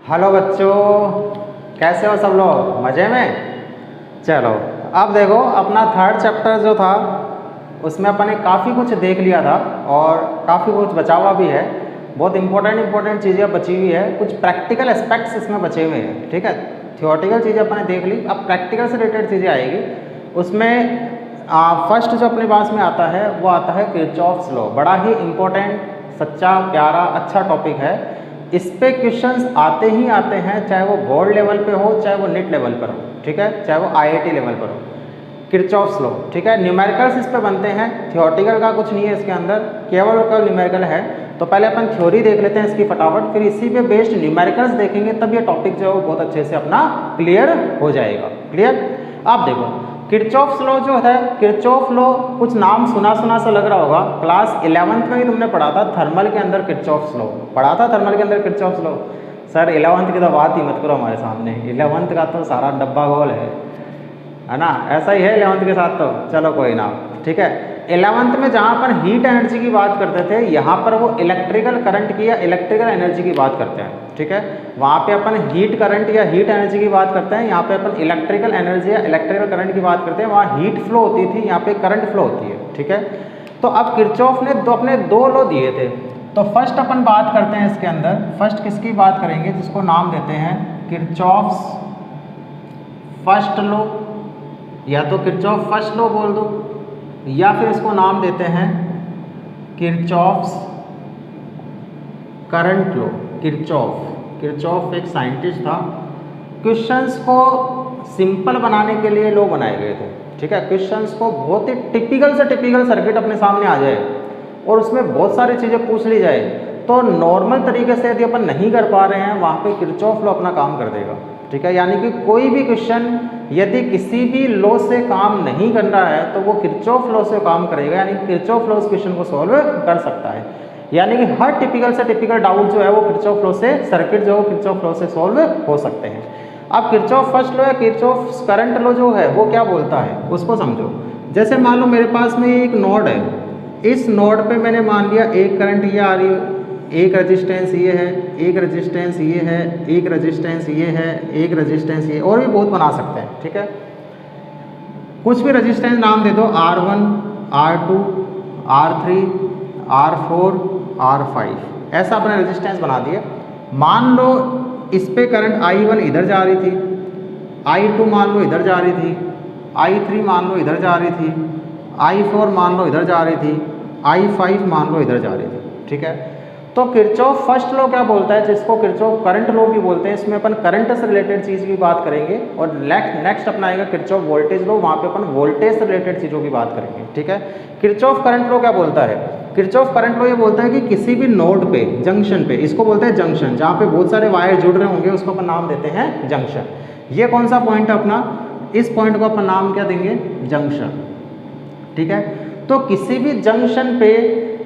Hello बच्चों, कैसे हो सब लोग? मज़े में? चलो, अब देखो अपना थर्ड चैप्टर जो था उसमें अपन ने काफ़ी कुछ देख लिया था और काफ़ी कुछ बचा हुआ भी है। बहुत इंपॉर्टेंट चीज़ें बची हुई है, कुछ प्रैक्टिकल एस्पेक्ट्स इसमें बचे हुए हैं। ठीक है, थियोरेटिकल चीज़ें अपन ने देख ली, अब प्रैक्टिकल से रिलेटेड चीज़ें आएगी। उसमें फर्स्ट जो अपने पास में आता है वो आता है किरचॉफ्स लॉ। बड़ा ही इम्पोर्टेंट, सच्चा, प्यारा, अच्छा टॉपिक है। इस पे क्वेश्चंस आते ही आते हैं, चाहे वो बोर्ड लेवल पे हो, चाहे वो नेट लेवल पर हो। ठीक है, चाहे वो आईआईटी लेवल पर हो। किरचॉफ्स लॉ, ठीक है। न्यूमेरिकल्स इस पे बनते हैं, थियोरेटिकल का कुछ नहीं है इसके अंदर, केवल का न्यूमेरिकल है। तो पहले अपन थ्योरी देख लेते हैं इसकी फटाफट, फिर इसी पे बेस्ड न्यूमेरिकल्स देखेंगे, तब ये टॉपिक जो है वो बहुत अच्छे से अपना क्लियर हो जाएगा। क्लियर? आप देखो किरचॉफ्स लॉ जो है, किरचॉफ लॉ कुछ नाम सुना सुना सा लग रहा होगा, क्लास 11th में ही तुमने पढ़ा था थर्मल के अंदर किरचॉफ्स लॉ पढ़ा था। थर्मल के अंदर किरचॉफ्स लॉ, सर 11th की तो बात ही मत करो हमारे सामने, 11th का तो सारा डब्बा गोल है ना? ऐसा ही है 11th के साथ तो। चलो कोई ना, ठीक है। 11th में जहाँ अपन हीट एनर्जी की बात करते थे, यहाँ पर वो इलेक्ट्रिकल करंट की या इलेक्ट्रिकल एनर्जी की बात करते हैं। ठीक है, वहाँ पे अपन हीट करंट या हीट एनर्जी की बात करते हैं, यहाँ पे अपन इलेक्ट्रिकल एनर्जी या इलेक्ट्रिकल करंट की बात करते हैं। वहाँ हीट फ्लो होती थी, यहाँ पे करंट फ्लो होती है। ठीक है, तो अब किरचॉफ ने अपने दो लॉ दिए थे। तो फर्स्ट अपन बात करते हैं इसके अंदर, फर्स्ट किसकी बात करेंगे, जिसको नाम देते हैं किरचॉफ्स फर्स्ट लॉ, या तो किरचॉफ फर्स्ट लॉ बोल दो, या फिर इसको नाम देते हैं किरचॉफ्स करंट लॉ। किरचॉफ एक साइंटिस्ट था। क्वेश्चंस को सिंपल बनाने के लिए लॉ बनाए गए थे। ठीक है, क्वेश्चंस को बहुत ही टिपिकल से टिपिकल सर्किट अपने सामने आ जाए और उसमें बहुत सारी चीज़ें पूछ ली जाए, तो नॉर्मल तरीके से यदि अपन नहीं कर पा रहे हैं, वहाँ पे किरचॉफ लॉ अपना काम कर देगा। ठीक है, यानी कि कोई भी क्वेश्चन यदि किसी भी लॉ से काम नहीं कर रहा है तो वो किरचॉफ लॉ से काम करेगा, यानी किरचॉफ लॉ उस क्वेश्चन को सॉल्व कर सकता है। यानी कि हर टिपिकल से टिपिकल डाउट जो है वो किरचॉफ लॉ से, सर्किट जो है किरचॉफ लॉ से सॉल्व हो सकते हैं। अब किरचॉफ फर्स्ट लॉ या किरचॉफ करंट लॉ जो है वो क्या बोलता है उसको समझो। जैसे मान लो मेरे पास में एक नोड है, इस नोड पे मैंने मान लिया एक करंट ये आ रही है, एक रेजिस्टेंस ये है, एक रेजिस्टेंस ये है, एक रेजिस्टेंस ये है, एक रेजिस्टेंस ये, और भी बहुत बना सकते हैं। ठीक है, कुछ भी रेजिस्टेंस नाम दे दो, R1, R2, R3, R4, R5, ऐसा अपने रेजिस्टेंस बना दिए। मान लो इस पे करंट I1 इधर जा रही थी, I2 मान लो इधर जा रही थी, I3 मान लो इधर जा रही थी, I4 मान लो इधर जा रही थी, I5 मान लो इधर जा रही थी। ठीक है, तो किरचॉफ फर्स्ट लॉ क्या बोलता है, जिसको किरचॉफ करंट लॉ भी बोलते हैं, इसमें अपन करंट से रिलेटेड चीज़ की बात करेंगे। और नेक्स्ट अपना आएगा किरचॉफ वोल्टेज लॉ, वहाँ पे अपन वोल्टेज से रिलेटेड चीज़ों की बात करेंगे। ठीक है, किरचॉफ करंट लॉ क्या बोलता है? किरचॉफ करंट लॉ ये बोलता है कि किसी भी नोड पे, जंक्शन पे, इसको बोलते हैं जंक्शन, जहाँ पे बहुत सारे वायर जुड़ रहे होंगे उसको अपन नाम देते हैं जंक्शन। ये कौन सा पॉइंट है अपना, इस पॉइंट को अपन नाम क्या देंगे, जंक्शन। ठीक है, तो किसी भी जंक्शन पे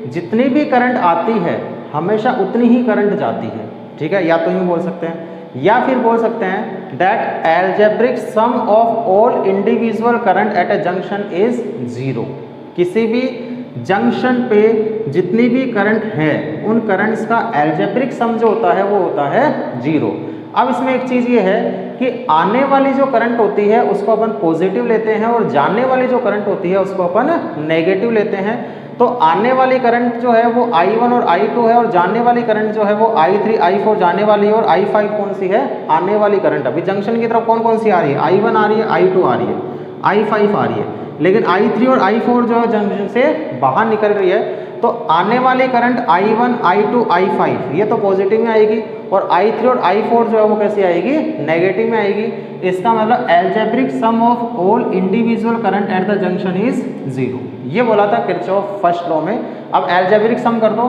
जितनी भी करंट आती है हमेशा उतनी ही करंट जाती है। ठीक है, या तो यूँ बोल सकते हैं, या फिर बोल सकते हैं that algebraic sum of all individual current eight a junction is 0। किसी भी जंक्शन पे जितनी भी करंट है उन करंट्स का एल्जेब्रिक सम जो होता है वो होता है 0। अब इसमें एक चीज़ ये है कि आने वाली जो करंट होती है उसको अपन पॉजिटिव लेते हैं और जाने वाली जो करंट होती है उसको अपन नेगेटिव लेते हैं। तो आने वाली करंट जो है वो I1 और I2 है, और जाने वाली करंट जो है वो I3, I4 जाने वाली है, और I5 कौन सी है, आने वाली करंट। अभी जंक्शन की तरफ कौन कौन सी आ रही है, I1 आ रही है, I2 आ रही है, I5 आ रही है, लेकिन I3 और I4 जो है जंक्शन से बाहर निकल रही है। तो आने वाली करंट I1, I2, I5 ये तो पॉजिटिव में आएगी, और I3 और I4 जो है वो कैसी आएगी, नेगेटिव में आएगी। इसका मतलब algebraic sum of all individual current at the junction is 0। ये बोला था किरचॉफ फर्स्ट लॉ में। अब एल्जेब्रिक सम कर दो,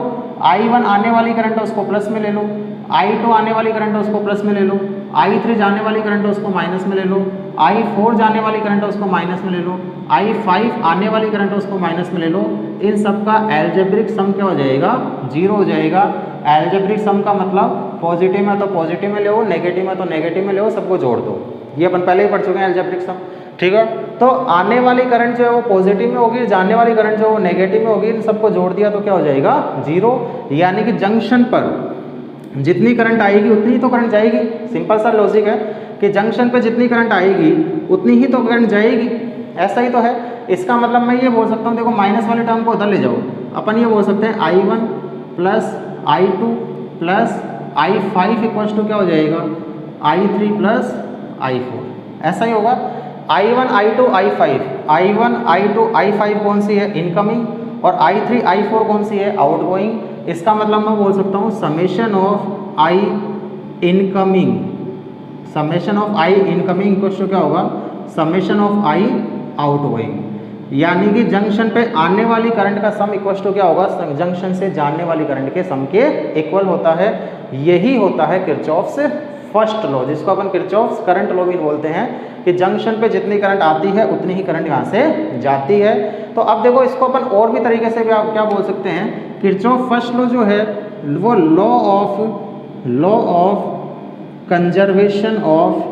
I1 आने वाली करंट है उसको प्लस में ले लो, I2 आने वाली करंट है उसको प्लस में ले लो, I3 जाने वाली करंट है उसको माइनस में ले लो, I4 जाने वाली करंट है उसको माइनस में ले लो, I5 आने वाली करंट है उसको माइनस में ले लो। इन सब का एल्जेब्रिक सम क्या हो जाएगा, 0 हो जाएगा। एल्जेब्रिक सम का मतलब पॉजिटिव में तो पॉजिटिव में ले, नेगेटिव में तो नेगेटिव में ले, सबको जोड़ दो। ये अपन पहले ही पढ़ चुके हैं एल्जेब्रिक सम। ठीक है, तो आने वाली करंट जो है वो पॉजिटिव में होगी, जाने वाली करंट जो है वो नेगेटिव में होगी, इन सबको जोड़ दिया तो क्या हो जाएगा, 0। यानी कि जंक्शन पर जितनी करंट आएगी उतनी तो करंट जाएगी। सिंपल सा लॉजिक है कि जंक्शन पे जितनी करंट आएगी उतनी ही तो करंट जाएगी, ऐसा ही तो है। इसका मतलब मैं ये बोल सकता हूँ, देखो माइनस वाले टर्म को उधर ले जाओ, अपन ये बोल सकते हैं I1 plus I2 plus I5 equals to क्या हो जाएगा, I3 प्लस I4, ऐसा ही होगा। I1 I2 I5, I1 I2 I5 कौन सी है, इनकमिंग, और I3 I4 कौन सी है, आउटगोइंग। इसका मतलब मैं बोल सकता हूँ summation of I incoming, summation of I incoming equals to क्या होगा, समेशन ऑफ I आउटगोइंग। यानी कि जंक्शन पे आने वाली करंट का सम इक्वल टू क्या होगा, जंक्शन से जाने वाली करंट के सम के इक्वल होता है। यही होता है किरचॉफ्स फर्स्ट लॉ, जिसको अपन किरचॉफ्स करंट लॉ भी बोलते हैं, कि जंक्शन पे जितनी करंट आती है उतनी ही करंट यहाँ से जाती है। तो अब देखो इसको अपन और भी तरीके से भी आप क्या बोल सकते हैं, किरचॉफ फर्स्ट लॉ जो है वो law of conservation of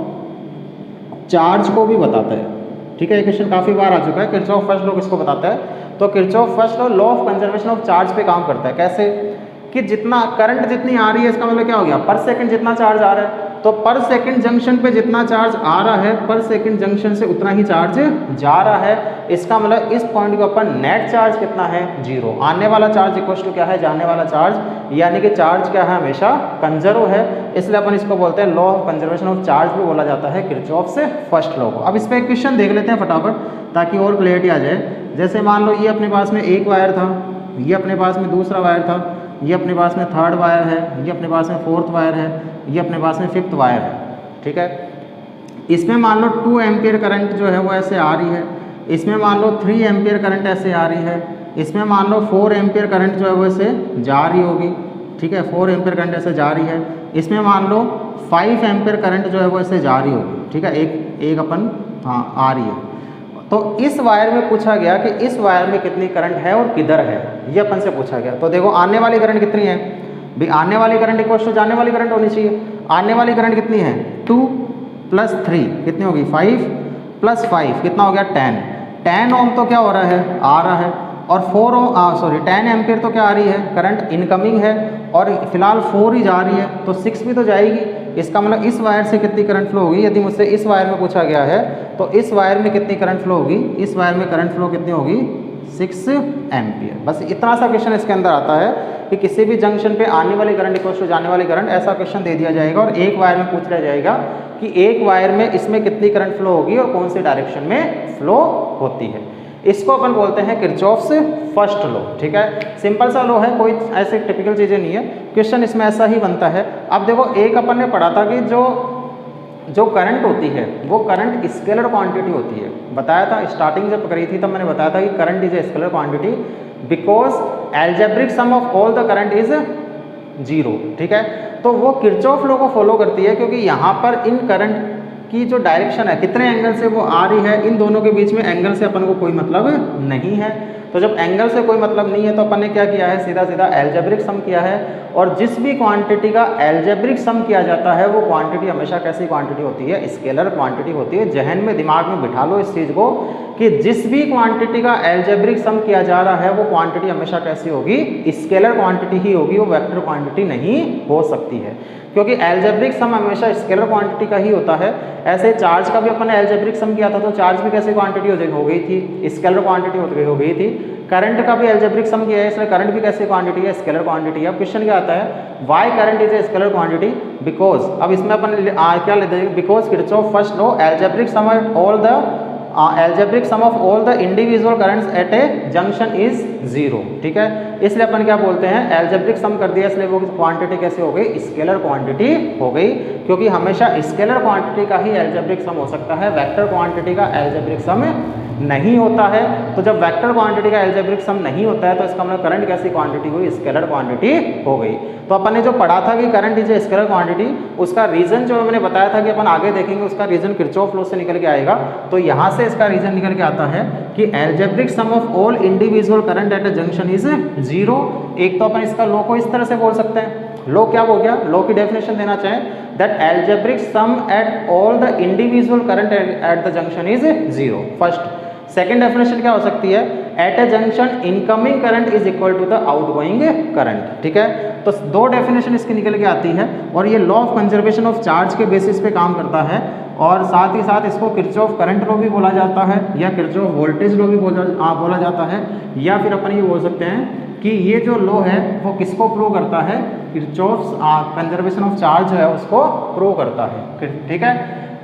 charge को भी बताता है। ठीक है, ये क्वेश्चन काफ़ी बार आ चुका है। किरचॉफ फर्स्ट लॉ किसको बताता है, तो Kirchhoff first law of conservation of charge पे काम करता है। कैसे कि जितना करंट जितनी आ रही है, इसका मतलब क्या हो गया, पर सेकंड जितना चार्ज आ रहा है, तो पर सेकंड जंक्शन पे जितना चार्ज आ रहा है पर सेकंड जंक्शन से उतना ही चार्ज जा रहा है। इसका मतलब इस पॉइंट के ऊपर नेट चार्ज कितना है, 0। आने वाला चार्ज इक्वल टू क्या है, जाने वाला चार्ज, यानी कि चार्ज क्या है, हमेशा कंजर्व है। इसलिए अपन इसको बोलते हैं law of conservation of charge भी बोला जाता है किरचॉफ से फर्स्ट लॉ को। अब इस पर एक क्वेश्चन देख लेते हैं फटाफट, ताकि और क्लियरिटी आ जाए। जैसे मान लो ये अपने पास में एक वायर था, ये अपने पास में दूसरा वायर था, ये अपने पास में थर्ड वायर है, ये अपने पास में फोर्थ वायर है, ये अपने पास में फिफ्थ वायर है। ठीक है, इसमें मान लो 2 एम्पियर करंट जो है वो ऐसे आ रही है, इसमें मान लो 3 एम्पियर करंट ऐसे आ रही है, इसमें मान लो 4 एम्पियर करंट जो है वो ऐसे जा रही होगी। ठीक है, 4 एम्पियर करंट ऐसे जा रही है, इसमें मान लो 5 एम्पियर करंट जो है वो ऐसे जा रही होगी। ठीक है, एक अपन आ रही है। तो इस वायर में पूछा गया कि इस वायर में कितनी करंट है और किधर है, ये अपन से पूछा गया। तो देखो आने वाली करंट कितनी है भी, आने वाली करंट इक्वल टू जाने वाली करंट होनी चाहिए। आने वाली करंट कितनी है, 2 + 3 कितनी होगी, 5 + 5 कितना हो गया, 10 ओम तो क्या हो रहा है, आ रहा है, और 10 एम्पियर तो क्या आ रही है, करंट इनकमिंग है, और फिलहाल 4 ही जा रही है, तो 6 भी तो जाएगी। इसका मतलब इस वायर से कितनी करंट फ्लो होगी, यदि मुझसे इस वायर में पूछा गया है तो इस वायर में कितनी करंट फ्लो होगी, इस वायर में करंट फ्लो कितनी होगी, 6 एम्पियर। बस इतना सा क्वेश्चन इसके अंदर आता है कि किसी भी जंक्शन पे आने वाली करंट इक्वल टू जाने वाली करंट, ऐसा क्वेश्चन दे दिया जाएगा और एक वायर में पूछ लिया जाएगा कि एक वायर में इसमें कितनी करंट फ्लो होगी और कौन से डायरेक्शन में फ्लो होती है। इसको अपन बोलते हैं किरचॉफ्स फर्स्ट लॉ। ठीक है, सिंपल सा लॉ है, कोई ऐसे टिपिकल चीज़ें नहीं है, क्वेश्चन इसमें ऐसा ही बनता है। अब देखो एक अपन ने पढ़ा था कि जो करंट होती है वो करंट स्केलर क्वांटिटी होती है। बताया था स्टार्टिंग जब करी थी तब मैंने बताया था कि current is a scalar quantity because algebraic sum of all the current is 0। ठीक है, तो वो किरचॉफ लॉ को फॉलो करती है, क्योंकि यहाँ पर इन करंट की जो डायरेक्शन है, कितने एंगल से वो आ रही है, इन दोनों के बीच में एंगल से अपन को कोई मतलब नहीं है। तो जब एंगल से कोई मतलब नहीं है तो अपन ने क्या किया है, सीधा सीधा एल्जेब्रिक सम किया है। और जिस भी क्वांटिटी का एल्जेब्रिक सम किया जाता है वो क्वांटिटी हमेशा कैसी क्वांटिटी होती है, स्केलर क्वांटिटी होती है। जहन में दिमाग में बिठा लो इस चीज़ को कि जिस भी क्वांटिटी का एल्जेब्रिक सम किया जा रहा है वो क्वांटिटी हमेशा कैसी होगी, स्केलर क्वांटिटी ही होगी, वो वेक्टर क्वांटिटी नहीं हो सकती है, क्योंकि एल्जेब्रिक सम हमेशा स्केलर क्वांटिटी का ही होता है। ऐसे चार्ज का भी अपन ने एल्जेब्रिक सम किया था तो चार्ज भी कैसी क्वांटिटी हो गई थी, स्केलर क्वांटिटी हो गई थी। करंट का भी एल्जेब्रिक सम किया है, इसलिए करंट भी कैसी क्वांटिटी है, स्केलर क्वांटिटी है। अब क्वेश्चन क्या आता है, why current is a scalar quantity because, अब इसमें अपन क्या लेते हैं, because Kirchhoff first law algebraic sum of all the individual currents at a junction is 0। ठीक है, इसलिए अपन क्या बोलते हैं, एल्जेब्रिक सम कर दिया, इसलिए वो क्वांटिटी कैसे हो गई, स्केलर क्वांटिटी हो गई, क्योंकि हमेशा स्केलर क्वांटिटी का ही एल्जेब्रिक सम हो सकता है, वेक्टर क्वांटिटी का एल्जेब्रिक सम नहीं होता है। तो जब वेक्टर क्वांटिटी का एल्जेब्रिक सम नहीं होता है तो इसका मतलब करंट कैसी क्वांटिटी हुई, स्केलर क्वांटिटी हो गई। तो अपन ने जो पढ़ा था कि current is a scalar quantity, उसका रीजन जो मैंने बताया था कि अपन आगे देखेंगे, उसका रीजन किरचॉफ लॉ से निकल के आएगा। तो यहाँ से इसका रीजन निकल के आता है कि algebraic sum of all individual current at a junction is 0। एक तो अपन इसका लॉ को इस तरह से बोल सकते हैं, लॉ क्या हो गया, लॉ की डेफिनेशन देना चाहें that algebraic sum at all the individual current at the junction is 0। First second definition क्या हो सकती है, at a junction incoming current is equal to the outgoing current. ठीक है, तो दो डेफिनेशन इसकी निकल के आती है और ये law of conservation of charge के बेसिस पे काम करता है और साथ ही साथ इसको किरचॉफ करंट लॉ भी बोला जाता है या किरचॉफ वोल्टेज लॉ भी बोला जाता है, या फिर अपन ये बोल सकते हैं कि ये जो लॉ है वो किसको प्रूव करता है, किरचॉफ कंजर्वेशन ऑफ चार्ज है उसको प्रूव करता है। ठीक है,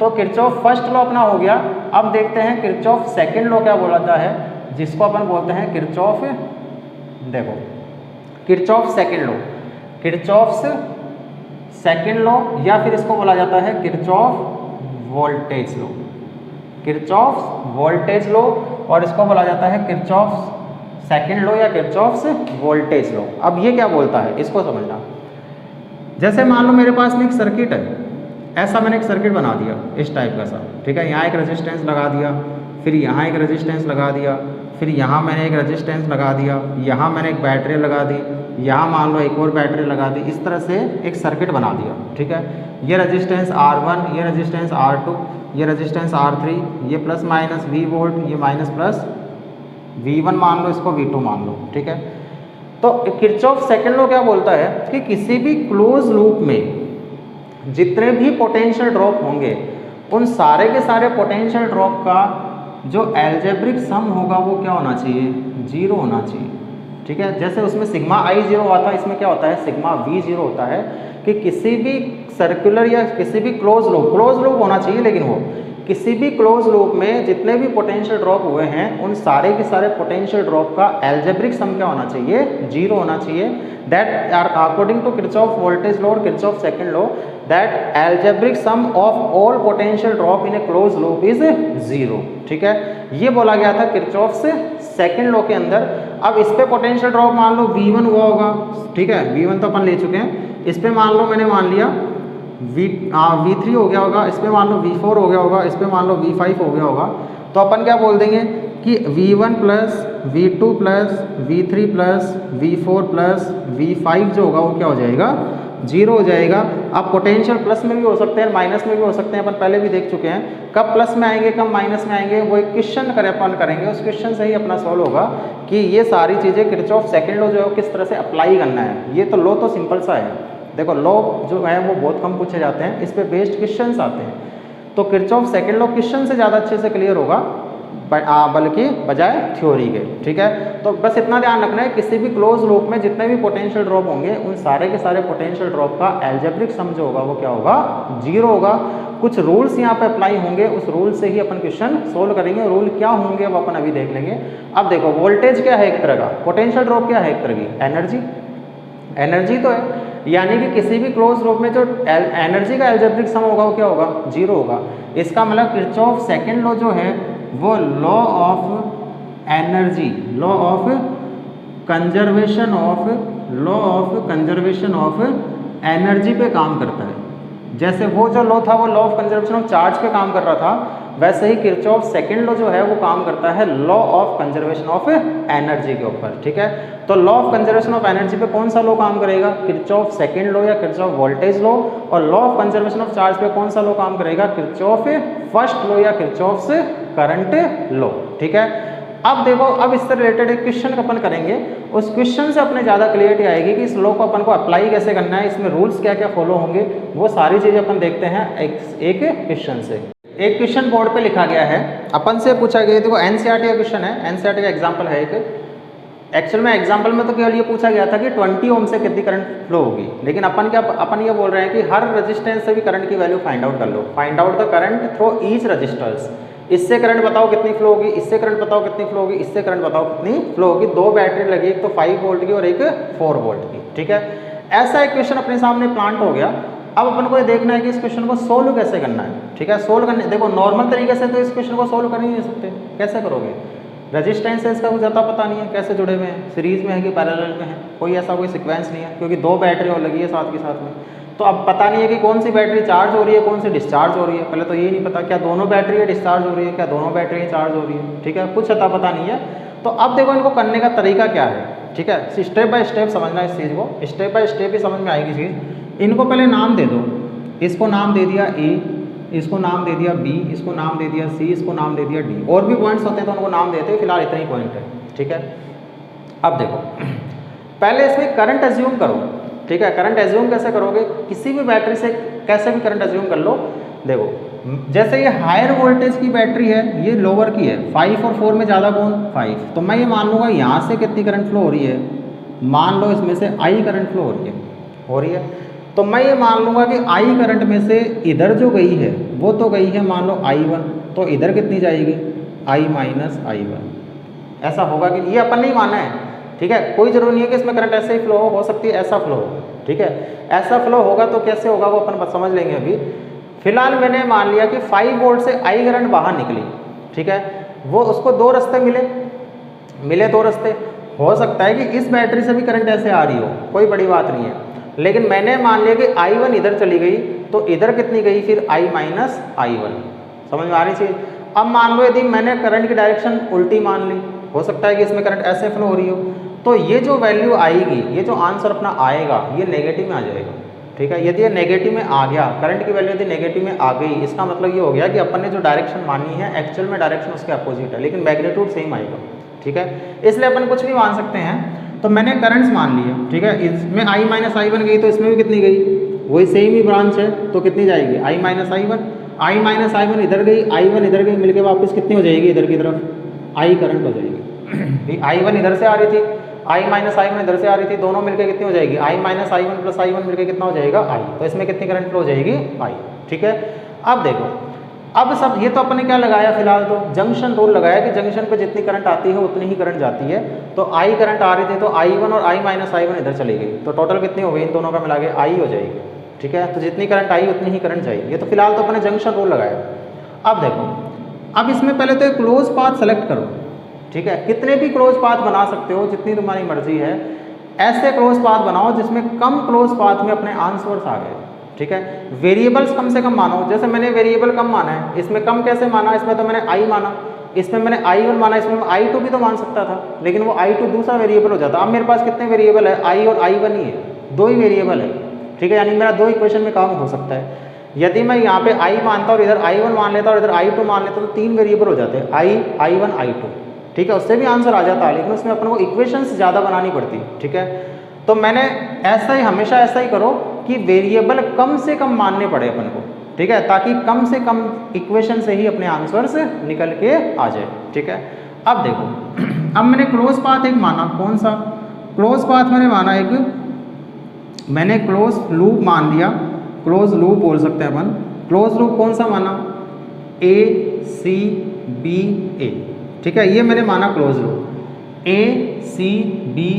तो किरचॉफ फर्स्ट लॉ अपना हो गया। अब देखते हैं किरचॉफ सेकेंड लॉ क्या बोलाता है, जिसको अपन बोलते हैं किरचॉफ, देखो Kirchhoff second law, Kirchhoff second law या फिर इसको बोला जाता है Kirchhoff voltage law, Kirchhoff voltage law, और इसको बोला जाता है किरचॉफ सेकेंड लॉ या किरचॉफ वोल्टेज लॉ। अब ये क्या बोलता है इसको समझना। जैसे मान लो मेरे पास में एक सर्किट है, ऐसा मैंने एक सर्किट बना दिया इस टाइप का सा, ठीक है, यहाँ एक रेजिस्टेंस लगा दिया, फिर यहाँ एक रेजिस्टेंस लगा दिया, फिर यहाँ मैंने एक रेजिस्टेंस लगा दिया, यहाँ मैंने एक बैटरी लगा दी, यहाँ मान लो एक और बैटरी लगा दी, इस तरह से एक सर्किट बना दिया। ठीक है, ये रेजिस्टेंस R1, ये रेजिस्टेंस R2, ये रेजिस्टेंस R3, ये प्लस माइनस V वोल्ट, ये माइनस प्लस V1 मान लो, इसको V2 मान लो। ठीक है, तो किरचॉफ सेकेंड लॉ क्या बोलता है कि किसी भी क्लोज लूप में जितने भी पोटेंशियल ड्रॉप होंगे उन सारे के सारे पोटेंशियल ड्रॉप का जो एल्जेब्रिक सम होगा वो क्या होना चाहिए, जीरो होना चाहिए। ठीक है, जैसे उसमें सिग्मा I जीरो हुआ था, इसमें क्या होता है सिग्मा V जीरो होता है कि किसी भी सर्कुलर या किसी भी क्लोज लूप होना चाहिए, लेकिन वो किसी भी क्लोज लूप में जितने भी पोटेंशियल ड्रॉप हुए हैं उन सारे के सारे पोटेंशियल ड्रॉप का एल्जेब्रिक सम क्या होना चाहिए, जीरो होना चाहिए। That are according to Kirchhoff voltage law और Kirchhoff second law, that algebraic sum of all potential drop in a close loop is zero. ठीक है, ये बोला गया था किरचॉफ से सेकेंड लॉ के अंदर। अब इस पे पोटेंशियल ड्रॉप मान लो V1 हुआ होगा, ठीक है, V1 तो अपन ले चुके हैं, इस पे मान लो मैंने मान लिया V3 हो गया होगा, इस पे मान लो V4 हो गया होगा, इस पे मान लो V5 हो गया होगा, तो अपन क्या बोल देंगे कि V1 plus V2 plus V3 plus V4 plus V5 जो होगा वो क्या हो जाएगा, जीरो हो जाएगा। अब पोटेंशियल प्लस में भी हो सकते हैं, माइनस में भी हो सकते हैं, अपन पहले भी देख चुके हैं। कब प्लस में आएंगे कब माइनस में आएंगे वो एक क्वेश्चन अपन करेंगे, उस क्वेश्चन से ही अपना सॉल्व होगा कि ये सारी चीज़ें किरचॉफ सेकेंड लॉ जो है किस तरह से अप्लाई करना है। ये तो लॉ तो सिंपल सा है, देखो लॉ जो है वो बहुत कम पूछे जाते हैं, इस पे बेस्ड क्वेश्चंस आते हैं, तो किरचॉफ सेकेंड लॉ क्वेश्चन से ज़्यादा अच्छे से क्लियर होगा बल्कि बजाय थ्योरी के। ठीक है, तो बस इतना ध्यान रखना है किसी भी क्लोज लूप में जितने भी पोटेंशियल ड्रॉप होंगे उन सारे के सारे पोटेंशियल ड्रॉप का एल्जेब्रिक सम जो होगा वो क्या होगा, जीरो होगा। कुछ रूल्स यहाँ पे अप्लाई होंगे, उस रूल से ही अपन क्वेश्चन सोल्व करेंगे। रूल क्या होंगे वो अपन अभी देख लेंगे। अब देखो वोल्टेज क्या है एक तरह का, पोटेंशियल ड्रॉप क्या है एक तरह की, एनर्जी तो है, यानी कि किसी भी क्लोज लूप में जो एनर्जी का एल्जेब्रिक सम होगा वो क्या होगा, जीरो होगा। इसका मतलब किरचॉफ सेकेंड लॉ जो है वो law of energy, law of conservation of energy पे काम करता है। जैसे वो जो लॉ था वो law of conservation of charge पे काम कर रहा था, वैसे ही किरचॉफ सेकेंड लॉ जो है वो काम करता है law of conservation of energy के ऊपर। ठीक है, तो law of conservation of energy पे कौन सा लॉ काम करेगा, किरचॉफ सेकेंड लॉ या किरचॉफ वोल्टेज लॉ, और law of conservation of charge पे कौन सा लॉ काम करेगा, किरचॉफ फर्स्ट लॉ या किरचॉफ करंट लॉ। ठीक है, अब देखो अब इससे रिलेटेड एक क्वेश्चन अपन करेंगे, उस क्वेश्चन से अपने ज़्यादा क्लियरिटी आएगी कि इस लॉ को अपन को अप्लाई कैसे करना है, इसमें रूल्स क्या क्या फॉलो होंगे, वो सारी चीज़ें अपन देखते हैं एक क्वेश्चन से। एक क्वेश्चन बोर्ड पे लिखा गया है, अपन से पूछा गया, देखो एनसीईआरटी का क्वेश्चन है, एनसीईआरटी का एग्जाम्पल है एक। एक्चुअल में एग्जाम्पल में तो केवल ये पूछा गया था कि 20 ओम से कितनी करंट फ्लो होगी, लेकिन अपन ये बोल रहे हैं कि हर रेजिस्टेंस से भी करंट की वैल्यू फाइंड आउट कर लो। Find out the current through each resistors, इससे करंट बताओ कितनी फ्लो होगी, इससे करंट बताओ कितनी फ्लो होगी, इससे करंट बताओ कितनी फ्लो होगी। दो बैटरी लगी, एक तो 5 वोल्ट की और एक 4 वोल्ट की। ठीक है, ऐसा एक क्वेश्चन अपने सामने प्लांट हो गया। अब अपन को ये देखना है कि इस क्वेश्चन को सोल्व कैसे करना है। ठीक है, सोल्व करने, देखो नॉर्मल तरीके से तो इस क्वेश्चन को सोल्व कर ही नहीं सकते, कैसे करोगे, रेजिस्टेंस है इसका कुछ ज़्यादा पता नहीं है कैसे जुड़े हुए हैं, सीरीज में है कि पैरेलल में है, कोई ऐसा कोई सीक्वेंस नहीं है, क्योंकि दो बैटरी और लगी है साथ के साथ में, तो अब पता नहीं है कि कौन सी बैटरी चार्ज हो रही है कौन सी डिस्चार्ज हो रही है। पहले तो ये नहीं पता क्या दोनों बैटरी डिस्चार्ज हो रही है, क्या दोनों बैटरी चार्ज हो रही है। ठीक है, कुछ अता पता नहीं है। तो अब देखो इनको करने का तरीका क्या है। ठीक है, स्टेप बाय स्टेप समझना इस चीज़ को, स्टेप बाय स्टेप ही समझ में आएगी चीज़। इनको पहले नाम दे दो, इसको नाम दे दिया ए, इसको नाम दे दिया B, इसको नाम दे दिया C, इसको नाम दे दिया D। और भी पॉइंट्स होते हैं तो उनको नाम देते हैं, फिलहाल इतना ही पॉइंट है, ठीक है। अब देखो, पहले इसमें करंट एज्यूम करो, ठीक है। करंट एज्यूम कैसे करोगे, किसी भी बैटरी से कैसे भी करंट एज्यूम कर लो। देखो, जैसे ये हायर वोल्टेज की बैटरी है, ये लोअर की है, 5 और 4 में ज़्यादा कौन, 5। तो मैं ये मान लूँगा यहाँ से कितनी करंट फ्लो हो रही है, मान लो इसमें से I करंट फ्लो हो रही है। तो मैं ये मान लूँगा कि I करंट में से इधर जो गई है वो तो गई है मान लो I1, तो इधर कितनी जाएगी, I माइनस I1। ऐसा होगा कि ये अपन नहीं माना है, ठीक है। कोई जरूरी नहीं है कि इसमें करंट ऐसे ही फ्लो हो सकती है ऐसा फ्लो हो, ठीक है। ऐसा फ्लो होगा तो कैसे होगा वो अपन समझ लेंगे अभी। फिलहाल मैंने मान लिया कि 5 वोल्ट से I करंट बाहर निकली, ठीक है। वो उसको 2 रास्ते मिले 2 रास्ते। हो सकता है कि इस बैटरी से भी करंट ऐसे आ रही हो, कोई बड़ी बात नहीं है। लेकिन मैंने मान लिया कि I1 इधर चली गई, तो इधर कितनी गई फिर I माइनस I1। समझ में आ रही चीज़। अब मान लो यदि मैंने करंट की डायरेक्शन उल्टी मान ली, हो सकता है कि इसमें करंट ऐसे फ्लो हो रही हो, तो ये जो वैल्यू आएगी, ये जो आंसर अपना आएगा, ये नेगेटिव में आ जाएगा, ठीक है। यदि ये नेगेटिव में आ गया, करंट की वैल्यू यदि नेगेटिव में आ गई, इसका मतलब ये हो गया कि अपन ने जो डायरेक्शन मानी है एक्चुअल में डायरेक्शन उसके अपोजिट है, लेकिन मैग्नीट्यूड सेम आएगा, ठीक है। इसलिए अपन कुछ भी मान सकते हैं। तो मैंने करंट्स मान लिए, ठीक है। इसमें I माइनस I1 गई, तो इसमें भी कितनी गई, वही सेम ही ब्रांच है, तो कितनी जाएगी, I minus I1। I minus I1 इधर गई, I1 इधर गई, मिलके वापस कितनी हो जाएगी, इधर की तरफ I करंट हो जाएगी। I1 इधर से आ रही थी, I माइनस I1 इधर से आ रही थी, दोनों मिलकर कितनी हो जाएगी, I minus I1 plus I1 मिलकर कितना हो जाएगा, I। तो इसमें कितनी करंट फ्लो हो जाएगी, I, ठीक है। अब देखो, अब सब ये तो अपन ने क्या लगाया, फिलहाल तो जंक्शन रूल लगाया कि जंक्शन पे जितनी करंट आती है उतनी ही करंट जाती है। तो I करंट आ रही थी, तो I1 और I माइनस I1 इधर चली गई, तो टोटल कितनी हो गई, इन दोनों का मिला के I हो जाएगी, ठीक है। तो जितनी करंट आई उतनी ही करंट जाएगी। ये तो फिलहाल तो अपन ने जंक्शन रूल लगाया। अब देखो, अब इसमें पहले तो एक क्लोज पाथ सेलेक्ट करो, ठीक है। कितने भी क्लोज पाथ बना सकते हो, जितनी तुम्हारी मर्जी है। ऐसे क्लोज पाथ बनाओ जिसमें कम क्लोज पाथ में अपने आंसर्स आ गए, ठीक है। वेरिएबल्स कम से कम मानो, जैसे मैंने वेरिएबल कम माना है, इसमें कम कैसे माना, इसमें तो मैंने I माना, इसमें मैंने I1 माना, इसमें I2 भी तो मान सकता था, लेकिन वो I2 दूसरा वेरिएबल हो जाता। अब मेरे पास कितने वेरिएबल है, I और I1 ही है, 2 ही वेरिएबल है, ठीक है। यानी मेरा 2 इक्वेशन में काम हो सकता है। यदि मैं यहाँ पे I मानता और इधर I1 मान लेता और इधर I2 मान लेता, तो 3 वेरिएबल हो जाते हैं, I1 I2, ठीक है। उससे भी आंसर आ जाता है, लेकिन उसमें अपन को इक्वेशंस ज़्यादा बनानी पड़ती, ठीक है। तो मैंने ऐसा ही, हमेशा ऐसा ही करो कि वेरिएबल कम से कम मानने पड़े अपन को, ठीक है, ताकि कम से कम इक्वेशन से ही अपने आंसर्स निकल के आ जाए, ठीक है। अब देखो, अब मैंने क्लोज पाथ एक माना, कौन सा क्लोज पाथ मैंने माना, एक मैंने क्लोज लूप मान लिया, क्लोज लूप बोल सकते हैं अपन। क्लोज लूप कौन सा माना, ACBA, ठीक है। ये मैंने माना क्लोज लूप ACBA,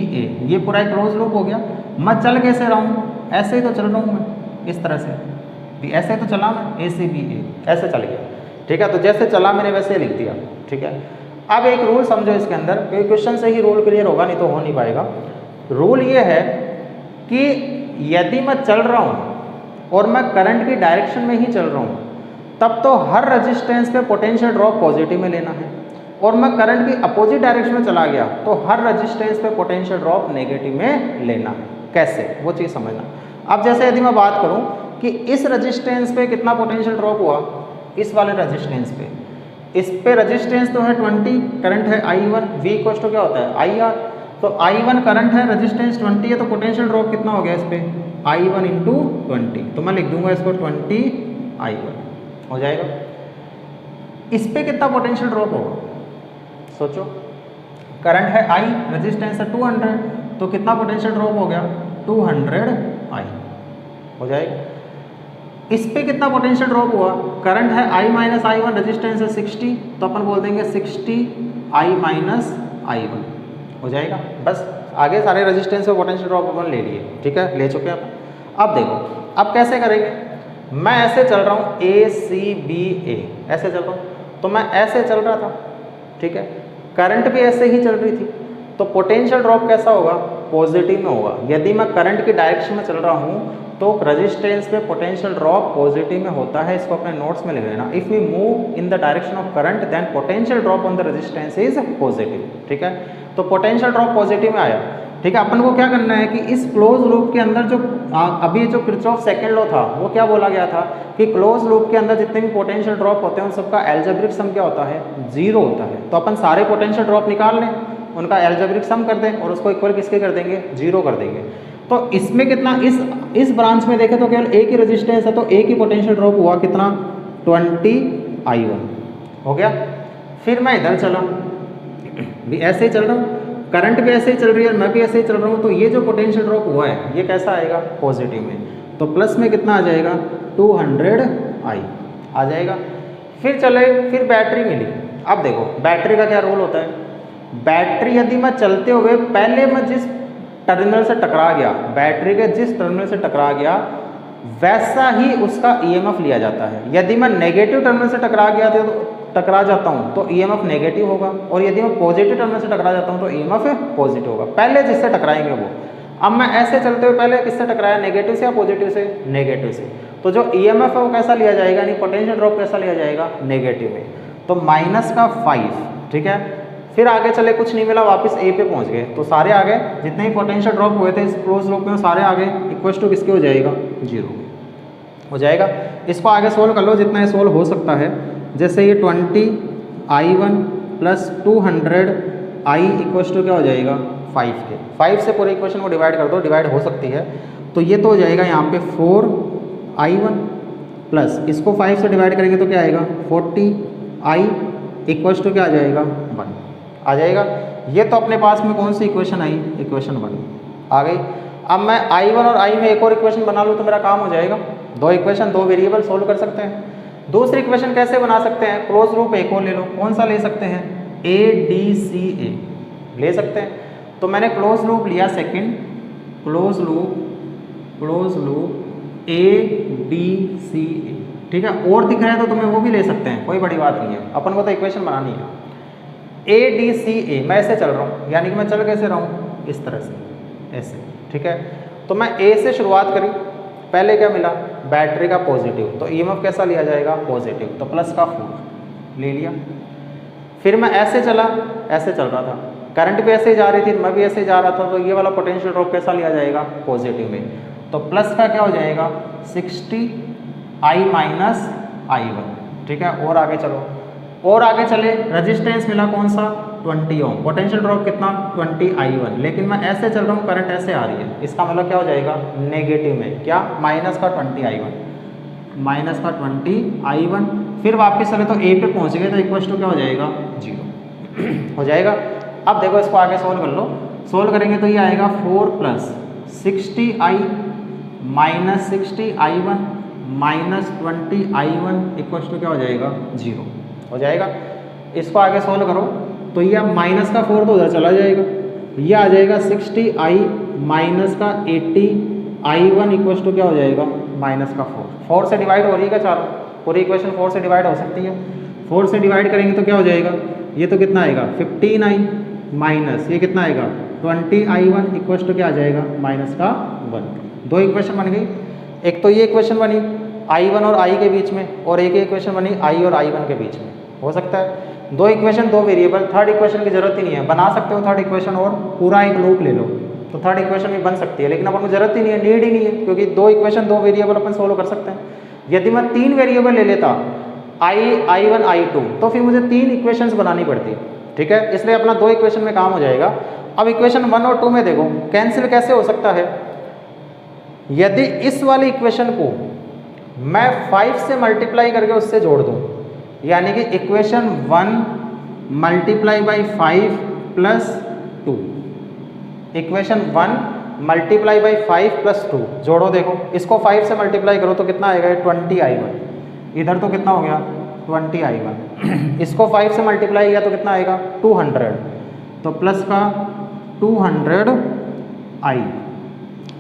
ये पूरा क्लोज लूप हो गया। मैं चल कैसे रहा हूँ, ऐसे ही तो चल रहा हूँ मैं, इस तरह से, ऐसे ही तो चला मैं, ACBA ऐसे चल गया, ठीक है। तो जैसे चला मैंने वैसे लिख दिया, ठीक है। अब एक रूल समझो इसके अंदर, क्योंकि क्वेश्चन से ही रूल क्लियर होगा, नहीं तो हो नहीं पाएगा। रूल ये है कि यदि मैं चल रहा हूँ और मैं करंट की डायरेक्शन में ही चल रहा हूँ, तब तो हर रेजिस्टेंस पे पोटेंशियल ड्रॉप पॉजिटिव में लेना है, और मैं करंट की अपोजिट डायरेक्शन में चला गया तो हर रेजिस्टेंस पे पोटेंशियल ड्रॉप नेगेटिव में लेना है। कैसे, वो चीज़ समझना। अब जैसे यदि मैं बात करूं कि इस रेजिस्टेंस पे कितना पोटेंशियल ड्रॉप हुआ, इस वाले रेजिस्टेंस पे, इस पे रेजिस्टेंस तो है 20, करंट है I1, V इक्वल्स टू क्या होता है IR। तो I1 करंट है, रेजिस्टेंस 20 है, तो पोटेंशियल ड्रॉप कितना हो गया इस पे, I1 इंटू 20। तो मैं लिख दूंगा इसको 20 I1 हो जाएगा। इस पे कितना पोटेंशियल ड्रॉप होगा, सोचो। करंट है I, रेजिस्टेंस है 200, तो कितना पोटेंशियल ड्रॉप हो गया, 200 I हो जाएगा। इस पे कितना पोटेंशियल ड्रॉप हुआ, करंट है I माइनस I1, रेजिस्टेंस है 60, तो अपन बोल देंगे 60 I माइनस I1 हो जाएगा। बस आगे सारे रेजिस्टेंस पे पोटेंशियल ड्रॉप अपन ले लिए, ठीक है, ले चुके हैं अपन। अब देखो, अब कैसे करेंगे, मैं ऐसे चल रहा हूँ ACBA, ऐसे चल रहा हूँ, तो मैं ऐसे चल रहा था, ठीक है, करंट भी ऐसे ही चल रही थी, तो पोटेंशियल ड्रॉप कैसा होगा, पॉजिटिव में होगा। यदि मैं करंट की डायरेक्शन में चल रहा हूँ तो रेजिस्टेंस पे पोटेंशियल ड्रॉप पॉजिटिव में होता है, इसको अपने नोट्स में लिख लेना। If we move in the direction of current then potential drop on the resistance is positive, ठीक है। तो पोटेंशियल ड्रॉप पॉजिटिव में आया, ठीक है। अपन को क्या करना है कि इस क्लोज लूप के अंदर जो अभी जो किरचॉफ सेकंड लॉ था वो क्या बोला गया था कि क्लोज लूप के अंदर जितने भी पोटेंशियल ड्रॉप होते हैं उन सबका एल्जेब्रिक सम क्या होता है, 0 होता है। तो अपन सारे पोटेंशियल ड्रॉप निकाल लें, उनका एल्जेब्रिक सम कर दें और उसको इक्वल किसके कर देंगे, 0 कर देंगे। तो इसमें कितना, इस ब्रांच में देखें तो केवल एक ही रेजिस्टेंस है, तो एक ही पोटेंशियल ड्रॉप हुआ, कितना, 20I1 हो गया। फिर मैं इधर चला, भी ऐसे ही चल रहा हूँ, करंट भी ऐसे ही चल रही है, मैं भी ऐसे ही चल रहा हूँ, तो ये जो पोटेंशियल ड्रॉप हुआ है ये कैसा आएगा, पॉजिटिव में। तो प्लस में कितना आ जाएगा, 200I आ जाएगा। फिर चले, फिर बैटरी मिली। अब देखो बैटरी का क्या रोल होता है, बैटरी यदि मैं चलते हुए पहले मैं जिस टर्मिनल से टकरा गया, बैटरी के जिस टर्मिनल से टकरा गया वैसा ही उसका ईएमएफ लिया जाता है। यदि मैं नेगेटिव टर्मिनल से टकरा जाता हूँ तो ईएमएफ नेगेटिव होगा, और यदि मैं पॉजिटिव टर्मिनल से टकरा जाता हूँ तो ईएमएफ पॉजिटिव होगा, पहले जिससे टकराएंगे वो। अब मैं ऐसे चलते हुए पहले किससे टकराया, नेगेटिव से या पॉजिटिव से, नेगेटिव से। तो जो ईएमएफ है वो कैसा लिया जाएगा, यानी पोटेंशियल ड्रॉप कैसा लिया जाएगा, नेगेटिव में। तो -5, ठीक है। फिर आगे चले, कुछ नहीं मिला, वापस ए पे पहुंच गए, तो सारे आगे जितने ही पोटेंशियल ड्रॉप हुए थे इस क्लोज लूप में सारे आगे इक्वल टू किसके हो जाएगा, 0 हो जाएगा। इसको आगे सोल्व कर लो जितना ये सोल्व हो सकता है। जैसे ये 20I1 + 200I इक्वल टू क्या हो जाएगा, 5 के। 5 से पूरे इक्वेशन को डिवाइड कर दो, डिवाइड हो सकती है, तो ये तो हो जाएगा यहाँ पे 4I1 प्लस इसको 5 से डिवाइड करेंगे तो क्या आएगा, 40I इक्वल टू क्या आ जाएगा, 1 आ जाएगा। ये तो अपने पास में कौन सी इक्वेशन आई, इक्वेशन 1 आ गई। अब मैं I1 और I में एक और इक्वेशन बना लूँ तो मेरा काम हो जाएगा। 2 इक्वेशन 2 वेरिएबल सोल्व कर सकते हैं। दूसरी इक्वेशन कैसे बना सकते हैं, क्लोज लूप एक और ले लो, कौन सा ले सकते हैं, ADCA ले सकते हैं। तो मैंने क्लोज लूप लिया सेकंड, क्लोज लूप ADCA, ठीक है। और दिख रहा है तो तुम्हें वो भी ले सकते हैं, कोई बड़ी बात नहीं है, अपन को तो इक्वेशन बनानी है। ADCA मैं ऐसे चल रहा हूँ, यानी कि मैं चल कैसे रहा हूँ, इस तरह से, ऐसे, ठीक है। तो मैं A से शुरुआत करी, पहले क्या मिला, बैटरी का पॉजिटिव, तो ईएमएफ कैसा लिया जाएगा, पॉजिटिव, तो प्लस का 4 ले लिया। फिर मैं ऐसे चला, ऐसे चल रहा था, करंट भी ऐसे ही जा रही थी, मैं भी ऐसे ही जा रहा था, तो ये वाला पोटेंशियल ड्रॉप कैसा लिया जाएगा, पॉजिटिव में। तो प्लस का क्या हो जाएगा, 60I - I1, ठीक है। और आगे चलो, और आगे चले, रेजिस्टेंस मिला कौन सा, 20 ओम, पोटेंशियल ड्रॉप कितना, 20I1, लेकिन मैं ऐसे चल रहा हूँ, करंट ऐसे आ रही है, इसका मतलब क्या हो जाएगा, नेगेटिव में, क्या, -20I1। फिर वापस चले तो ए पे पहुँच गए, तो इक्वल टू क्या हो जाएगा, 0 हो जाएगा। अब देखो इसको आगे सोल्व कर लो, सोल्व करेंगे तो ये आएगा 4 + 60I - 60I1 - 20I1 equal to क्या हो जाएगा, 0 हो जाएगा। इसको आगे सोल्व करो तो ये अब माइनस का 4 तो उधर चला जाएगा, ये आ जाएगा 60I - 80I1 इक्वल टू क्या हो जाएगा, -4 से डिवाइड हो रही है क्या, चारों, पूरी इक्वेशन 4 से डिवाइड हो सकती है। 4 से डिवाइड करेंगे तो क्या हो जाएगा, ये तो कितना आएगा, 15I माइनस ये कितना आएगा, 20I1 इक्वल टू क्या आ जाएगा, -1। 2 इक्वेशन बन गई। एक तो ये इक्वेशन बनी I1 और I के बीच में, और एक इक्वेशन बनी I और I1 के बीच में, हो सकता है। 2 इक्वेशन 2 वेरिएबल, थर्ड इक्वेशन की जरूरत ही नहीं है, बना सकते हो थर्ड इक्वेशन और पूरा एक लूप ले लो तो थर्ड इक्वेशन भी बन सकती है, लेकिन अपन को जरूरत ही नहीं है, नीड ही नहीं है, क्योंकि 2 इक्वेशन 2 वेरिएबल अपन सोल्व कर सकते हैं। यदि मैं 3 वेरिएबल ले लेता, I1 I2, तो फिर मुझे 3 इक्वेशंस बनानी पड़ती, ठीक है। इसलिए अपना 2 इक्वेशन में काम हो जाएगा। अब इक्वेशन 1 और 2 में देखो कैंसिल कैसे हो सकता है, यदि इस वाली इक्वेशन को मैं 5 से मल्टीप्लाई करके उससे जोड़ दूं, यानी कि इक्वेशन 1 × 5 + 2, इक्वेशन 1 × 5 + 2 जोड़ो, देखो इसको 5 से मल्टीप्लाई करो तो कितना आएगा, 20I1, इधर तो कितना हो गया, 20I1 इसको 5 से मल्टीप्लाई किया तो कितना आएगा, 200, तो प्लस का 200I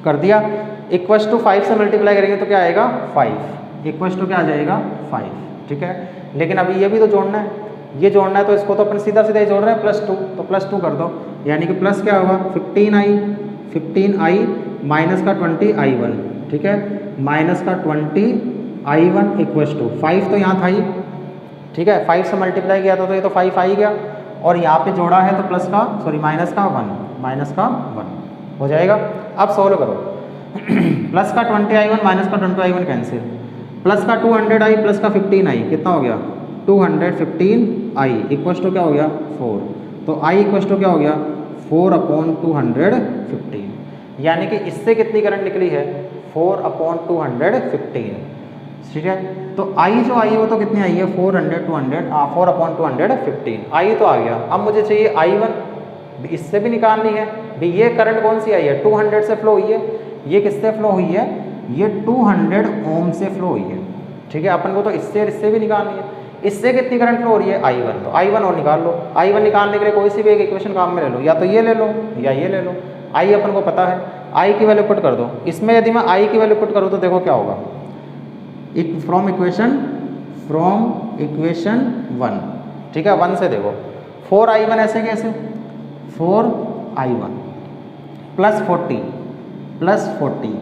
कर दिया, इक्वल टू 5 से मल्टीप्लाई करेंगे तो क्या आएगा, 5 इक्वल टू क्या आ जाएगा, 5, ठीक है। लेकिन अभी ये भी तो जोड़ना है, ये जोड़ना है, तो इसको तो अपन सीधा सीधा ही जोड़ रहे हैं, +2, तो +2 कर दो, यानी कि प्लस क्या होगा, 15I माइनस का 20I1, ठीक है, माइनस का 20I1 इक्वल टू 5 तो यहाँ था ही, ठीक है, 5 से मल्टीप्लाई किया था तो ये तो 5 आ ही गया, और यहाँ पे जोड़ा है तो प्लस का, सॉरी माइनस का 1, हो जाएगा। अब सोल्व करो। प्लस का 20i1 माइनस का 20i1 कैंसिल, प्लस का 200i प्लस का 15i कितना हो गया 215i इक्वस टू क्या हो गया 4, तो i इक्वस टू क्या हो गया 4/215, यानी कि इससे कितनी करंट निकली है 4/215, ठीक है। तो i जो आई है वो तो कितनी आई है 4/215, i तो आ गया। अब मुझे चाहिए i1, इससे भी निकालनी है भी। ये करंट कौन सी आई है 200 से फ्लो हुई है, ये किससे फ्लो हुई है ये 200 ओम से फ्लो हुई है, ठीक है। अपन को तो इससे भी निकालनी है। इससे कितनी करंट फ्लो हो रही है i1, तो i1 और निकाल लो। i1 निकालने के लिए कोई सी भी एक इक्वेशन काम में ले लो, या तो ये ले लो या ये ले लो। i अपन को पता है, i की वैल्यू पुट कर दो। इसमें यदि मैं i की वैल्यू पुट करूँ तो देखो क्या होगा, फ्रॉम इक्वेशन 1, ठीक है 1 से देखो 4i1 ऐसे कैसे 4i1 प्लस 40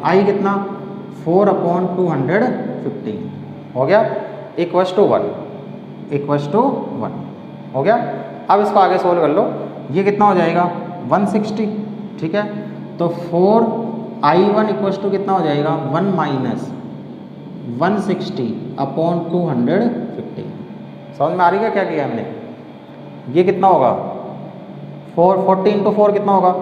i कितना 4/215 हो गया इक्वस टू 1 हो गया। अब इसको आगे सोल्व कर लो, ये कितना हो जाएगा 160, ठीक है। तो 4i1 इक्वस टू कितना हो जाएगा 1 माइनस 160/215। समझ में आ रही है क्या किया हमने। ये कितना होगा 40 × 4 कितना होगा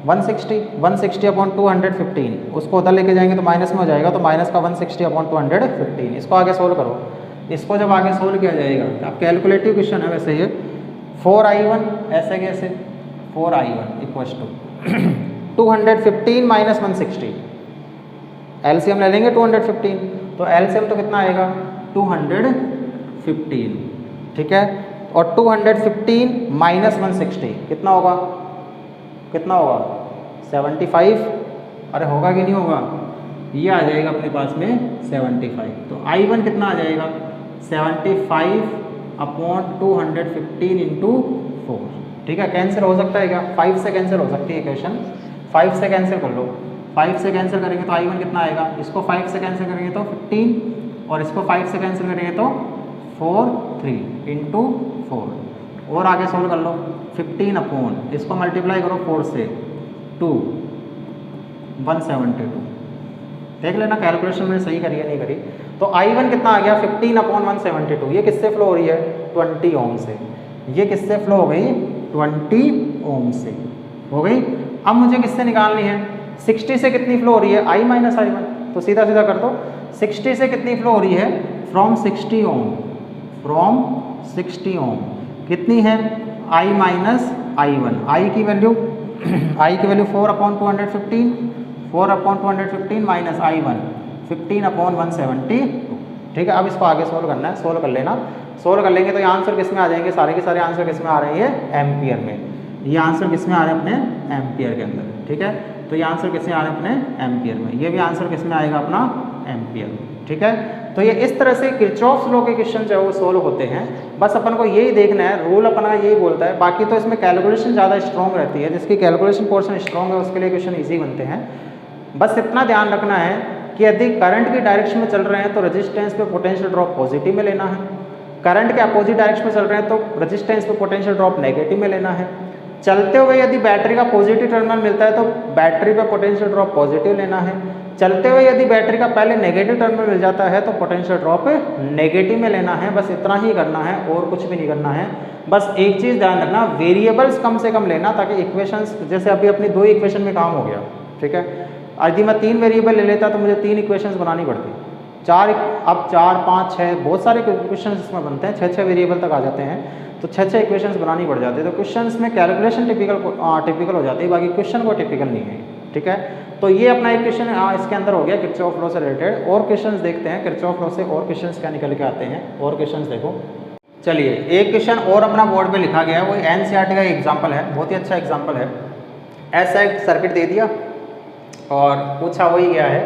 160/215, उसको उधर लेके जाएंगे तो माइनस में हो जाएगा, तो माइनस का 160/215। इसको आगे सोल्व करो। इसको जब आगे सोल्व किया जाएगा, अब कैलकुलेटिव क्वेश्चन है वैसे ये, 4i1 ऐसे कैसे 4i1 equals to 215 minus 160, LCM ले लेंगे 215, तो एलसीएम तो कितना आएगा 215, ठीक है। और 215 माइनस 160 कितना होगा 75, अरे होगा कि नहीं होगा, ये आ जाएगा अपने पास में 75। तो i1 कितना आ जाएगा 75/215 इंटू 4, ठीक है। कैंसिल हो सकता है क्या 5 से कैंसिल हो सकती है इक्वेशन, 5 से कैंसिल कर लो। 5 से कैंसिल करेंगे तो i1 कितना आएगा, इसको 5 से कैंसिल करेंगे तो 15, और इसको 5 से कैंसिल करेंगे तो 3 इंटू 4, और आगे सोल्व कर लो 15 इसको मल्टीप्लाई करो 4 से 2 172, देख लेना कैलकुलेशन मैंने सही करी है नहीं करी। तो i1 कितना आ गया 15/172, ये किससे फ्लो हो रही है 20 ओम से, ये किससे फ्लो हो गई 20 ओम से हो गई। अब मुझे किससे निकालनी है 60 से कितनी फ्लो हो रही है i माइनस i1, तो सीधा सीधा कर दो 60 से कितनी फ्लो हो रही है फ्रॉम 60 ओम कितनी है i माइनस i1, i की वैल्यू 4/215 माइनस i1 15/172, ठीक है। अब इसको आगे सोल्व करना है, सोल्व कर लेना। सोल्व कर लेंगे तो ये आंसर किस में आ जाएंगे, सारे के सारे आंसर किस में आ रहे हैं एम्पियर में। ये आंसर किस में आ रहे हैं अपने एम्पियर के अंदर, ठीक है। तो ये आंसर किस में आ रहे हैं अपने एम्पियर में, ये भी आंसर किस में आएगा अपना एम्पियर में, ठीक है। तो ये इस तरह से किरचॉफ्स लॉ के क्वेश्चन जो है वो सोल्व होते हैं। बस अपन को यही देखना है, रूल अपना यही बोलता है। बाकी तो इसमें कैलकुलेशन ज़्यादा स्ट्रॉन्ग रहती है, जिसकी कैलकुलेशन पोर्शन स्ट्रॉन्ग है उसके लिए क्वेश्चन ईजी बनते हैं। बस इतना ध्यान रखना है कि यदि करंट की डायरेक्शन में चल रहे हैं तो रेजिस्टेंस पे पोटेंशियल ड्रॉप पॉजिटिव में लेना है, करंट के अपोजिट डायरेक्शन में चल रहे हैं तो रेजिस्टेंस पे पोटेंशियल ड्रॉप नेगेटिव में लेना है। चलते हुए यदि बैटरी का पॉजिटिव टर्मिनल मिलता है तो बैटरी पे पोटेंशियल ड्रॉप पॉजिटिव लेना है। चलते हुए यदि बैटरी का पहले नेगेटिव टर्मिनल मिल जाता है तो पोटेंशियल ड्रॉप नेगेटिव में लेना है। बस इतना ही करना है और कुछ भी नहीं करना है। बस एक चीज़ ध्यान रखना, वेरिएबल्स कम से कम लेना, ताकि इक्वेशंस जैसे अभी अपनी 2 इक्वेशन में काम हो गया, ठीक है। यदि मैं 3 वेरिएबल ले लेता तो मुझे 3 इक्वेशंस बनानी पड़ती, 4 अब 4 5 6 बहुत सारे क्वेश्चन इसमें बनते हैं, 6 वेरिएबल तक आ जाते हैं, तो 6 इक्वेशंस बनानी पड़ जाती है। तो क्वेश्चंस में कैलकुलेशन टिपिकल हो जाती है, बाकी क्वेश्चन को टिपिकल नहीं है, ठीक है। तो ये अपना एक क्वेश्चन इसके अंदर हो गया किरचॉफ लॉ से रिलेटेड। और क्वेश्चंस देखते हैं किरचॉफ लॉ से और क्वेश्चंस क्या निकल के आते हैं। और क्वेश्चंस देखो, चलिए एक क्वेश्चन और अपना बोर्ड पे लिखा गया है, वो एनसीईआरटी का एग्जाम्पल है, बहुत ही अच्छा एग्जाम्पल है। ऐसा एक सर्किट दे दिया और पूछा वही गया है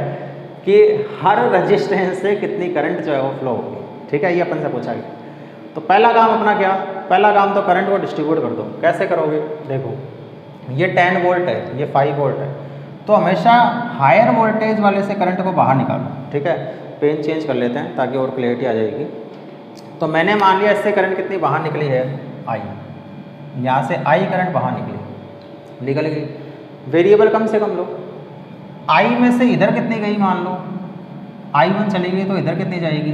कि हर रजिस्टेंस से कितनी करंट जो है वो फ्लो होगी, ठीक है। ये अपन से पूछा गया। तो पहला काम अपना क्या, पहला काम तो करंट को डिस्ट्रीब्यूट कर दो। कैसे करोगे, देखो ये 10 वोल्ट है, ये 5 वोल्ट है, तो हमेशा हायर वोल्टेज वाले से करंट को बाहर निकालो, ठीक है। पेन चेंज कर लेते हैं ताकि और क्लियरिटी आ जाएगी। तो मैंने मान लिया इससे करंट कितनी बाहर निकली है, आई, यहाँ से आई करंट बाहर निकल गई। वेरिएबल कम से कम लो। i में से इधर कितनी गई मान लो, i1 चली गई तो इधर कितनी जाएगी,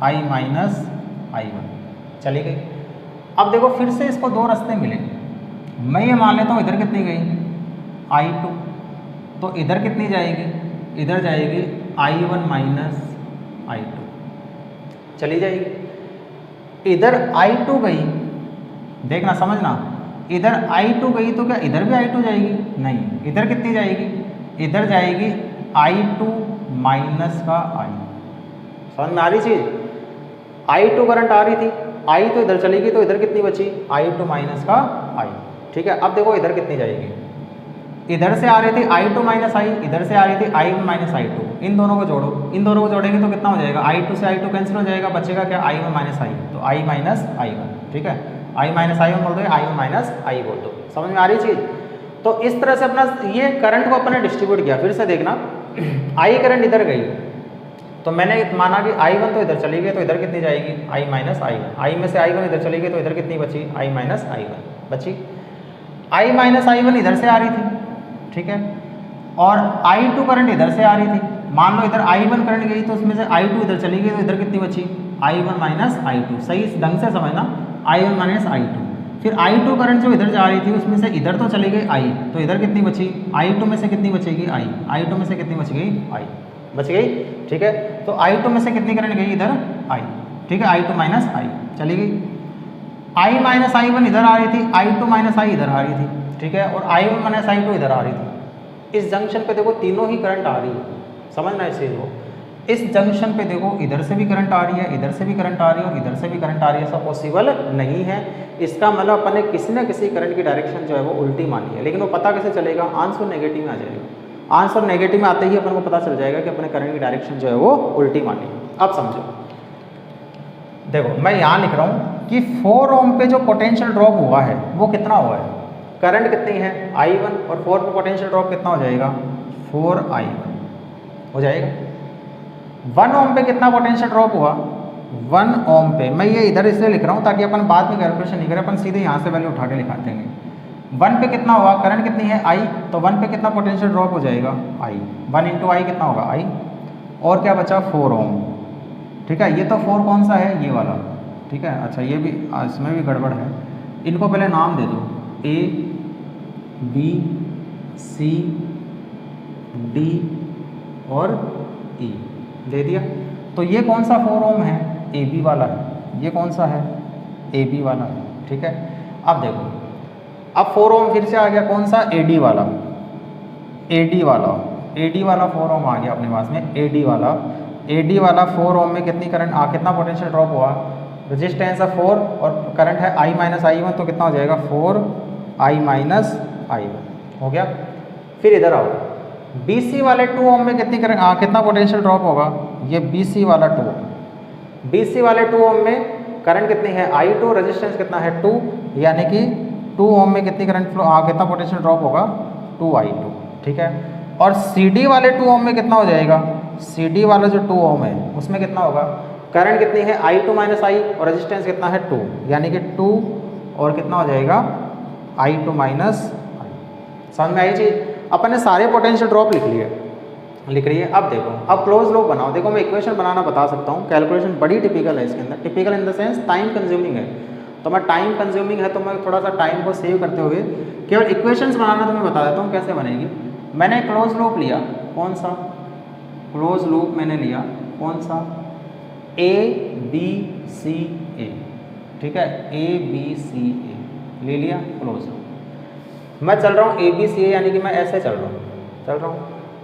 i माइनस i1 चली गई। अब देखो फिर से इसको दो रास्ते मिले, मैं ये मान लेता हूँ इधर कितनी गई i2, तो इधर कितनी जाएगी, इधर जाएगी i1 माइनस i2 चली जाएगी। इधर i2 गई, देखना समझना, इधर i2 गई तो क्या इधर भी i2 जाएगी, नहीं, इधर कितनी जाएगी, इधर जाएगी i2 माइनस का i। समझ में आ रही चीज, i2 करंट आ रही थी, i तो इधर चलेगी तो इधर कितनी बची, i2 माइनस का i। ठीक है, अब देखो इधर कितनी जाएगी, इधर से आ रही थी i2 माइनस i, इधर से आ रही थी i1 माइनस i2, इन दोनों को जोड़ो, इन दोनों को जोड़ेंगे तो कितना हो जाएगा, i2 से i2 कैंसिल हो जाएगा, बचेगा क्या i1 माइनस i, तो i माइनस i1। ठीक है, i माइनस i1 बोल दो, i1 माइनस i बोल दो। समझ में आ रही चीज़। तो इस तरह से अपना ये करंट को अपने डिस्ट्रीब्यूट किया। फिर से देखना, i करंट इधर गई तो मैंने माना कि i1 तो इधर चली गई तो इधर कितनी जाएगी, i माइनस i1, i में से i1 इधर चली गई तो इधर कितनी बची, i माइनस i1 बची। i माइनस i1 इधर से आ रही थी, ठीक है, और i2 करंट इधर से आ रही थी, मान लो इधर i1 करंट गई तो उसमें से i2 इधर चली गई तो इधर कितनी बची, i1 माइनस i2। सही ढंग से समझना, i1 माइनस i2। फिर i2 करंट जो इधर जा रही थी उसमें से इधर तो चली गई i, तो इधर कितनी बची, i2 में से कितनी बचेगी i, i2 में से कितनी बच गई i, बच गई। ठीक है, तो i2 में से कितनी करंट गई इधर i, ठीक है, i2 माइनस i चली गई। i माइनस i1 इधर आ रही थी, i2 माइनस i इधर आ रही थी, ठीक है, और i1 माइनस i2 इधर आ रही थी। इस जंक्शन पे देखो तीनों ही करंट आ रही है, समझना इस चीज़ को। इस जंक्शन पे देखो इधर से भी करंट आ रही है, इधर से भी करंट आ रही है और इधर से भी करंट आ रही है, ऐसा पॉसिबल नहीं है। इसका मतलब अपन ने किसी न किसी करंट की डायरेक्शन जो है वो उल्टी मानी है, लेकिन वो पता कैसे चलेगा, आंसर नेगेटिव में आ जाएगा। आंसर नेगेटिव में आते ही अपन को पता चल जाएगा कि अपने करंट की डायरेक्शन जो है वो उल्टी मानी है। अब समझो, देखो मैं यहाँ लिख रहा हूँ कि 4 ओम पे जो पोटेंशियल ड्रॉप हुआ है वो कितना हुआ है, करंट कितनी है I1, और 4 पे पोटेंशियल ड्रॉप कितना हो जाएगा 4I1 हो जाएगा। 1 ओम पे कितना पोटेंशियल ड्रॉप हुआ, 1 ओम पे, मैं ये इधर इसलिए लिख रहा हूँ ताकि अपन बाद में कैलकुलेशन नहीं करें, अपन सीधे यहाँ से वैल्यू उठा के लिखा देंगे। 1 पे कितना हुआ, करंट कितनी है I, तो 1 पे कितना पोटेंशियल ड्रॉप हो जाएगा I, 1 इंटू I कितना होगा I, और क्या बचा 4 ओम। ठीक है, ये तो 4 कौन सा है, ये वाला, ठीक है। अच्छा ये भी, इसमें भी गड़बड़ है, इनको पहले नाम दे दो, A B C D और E दे दिया। तो ये कौन सा 4 ओम है, AB वाला है, ये कौन सा है AB वाला है, ठीक है। अब देखो, अब 4 ओम फिर से आ गया, कौन सा AD वाला, AD वाला 4 ओम आ गया अपने पास में, AD वाला 4 ओम में कितनी करंट कितना पोटेंशियल ड्रॉप हुआ, रेजिस्टेंस है 4 और करंट है I माइनस I1, तो कितना हो जाएगा 4I माइनस I1 हो गया। फिर इधर आओ, BC वाले 2 ओम में कितनी करंट कितना पोटेंशियल ड्रॉप होगा, ये BC वाला 2 ओम, BC वाले 2 ओम में करंट कितनी है I2, रेजिस्टेंस कितना है 2, यानी कि 2 ओम में कितनी करंट फ्लो कितना पोटेंशियल ड्रॉप होगा 2I2, ठीक है। और CD वाले 2 ओम में कितना हो जाएगा, CD वाला जो 2 ओम है उसमें कितना होगा, करंट कितनी है I2 माइनस I और रेजिस्टेंस कितना है 2, यानी कि 2 और कितना हो जाएगा I2 माइनस I। समझ में आई चीज, अपन ने सारे पोटेंशियल ड्रॉप लिख लिए। अब देखो, अब क्लोज लूप बनाओ। देखो मैं इक्वेशन बनाना बता सकता हूँ, कैलकुलेशन बड़ी टिपिकल है इसके अंदर, typical in the sense time consuming है। तो मैं टाइम कंज्यूमिंग है तो मैं थोड़ा सा टाइम को सेव करते हुए केवल इक्वेशंस बनाना तो मैं बता देता हूँ कैसे बनेगी। मैंने क्लोज लूप लिया, कौन सा क्लोज लूप मैंने लिया, कौन सा A B C A, ठीक है, A B C A ले लिया क्लोज लूप। मैं चल रहा हूँ A B C A, यानी कि मैं ऐसे चल रहा हूँ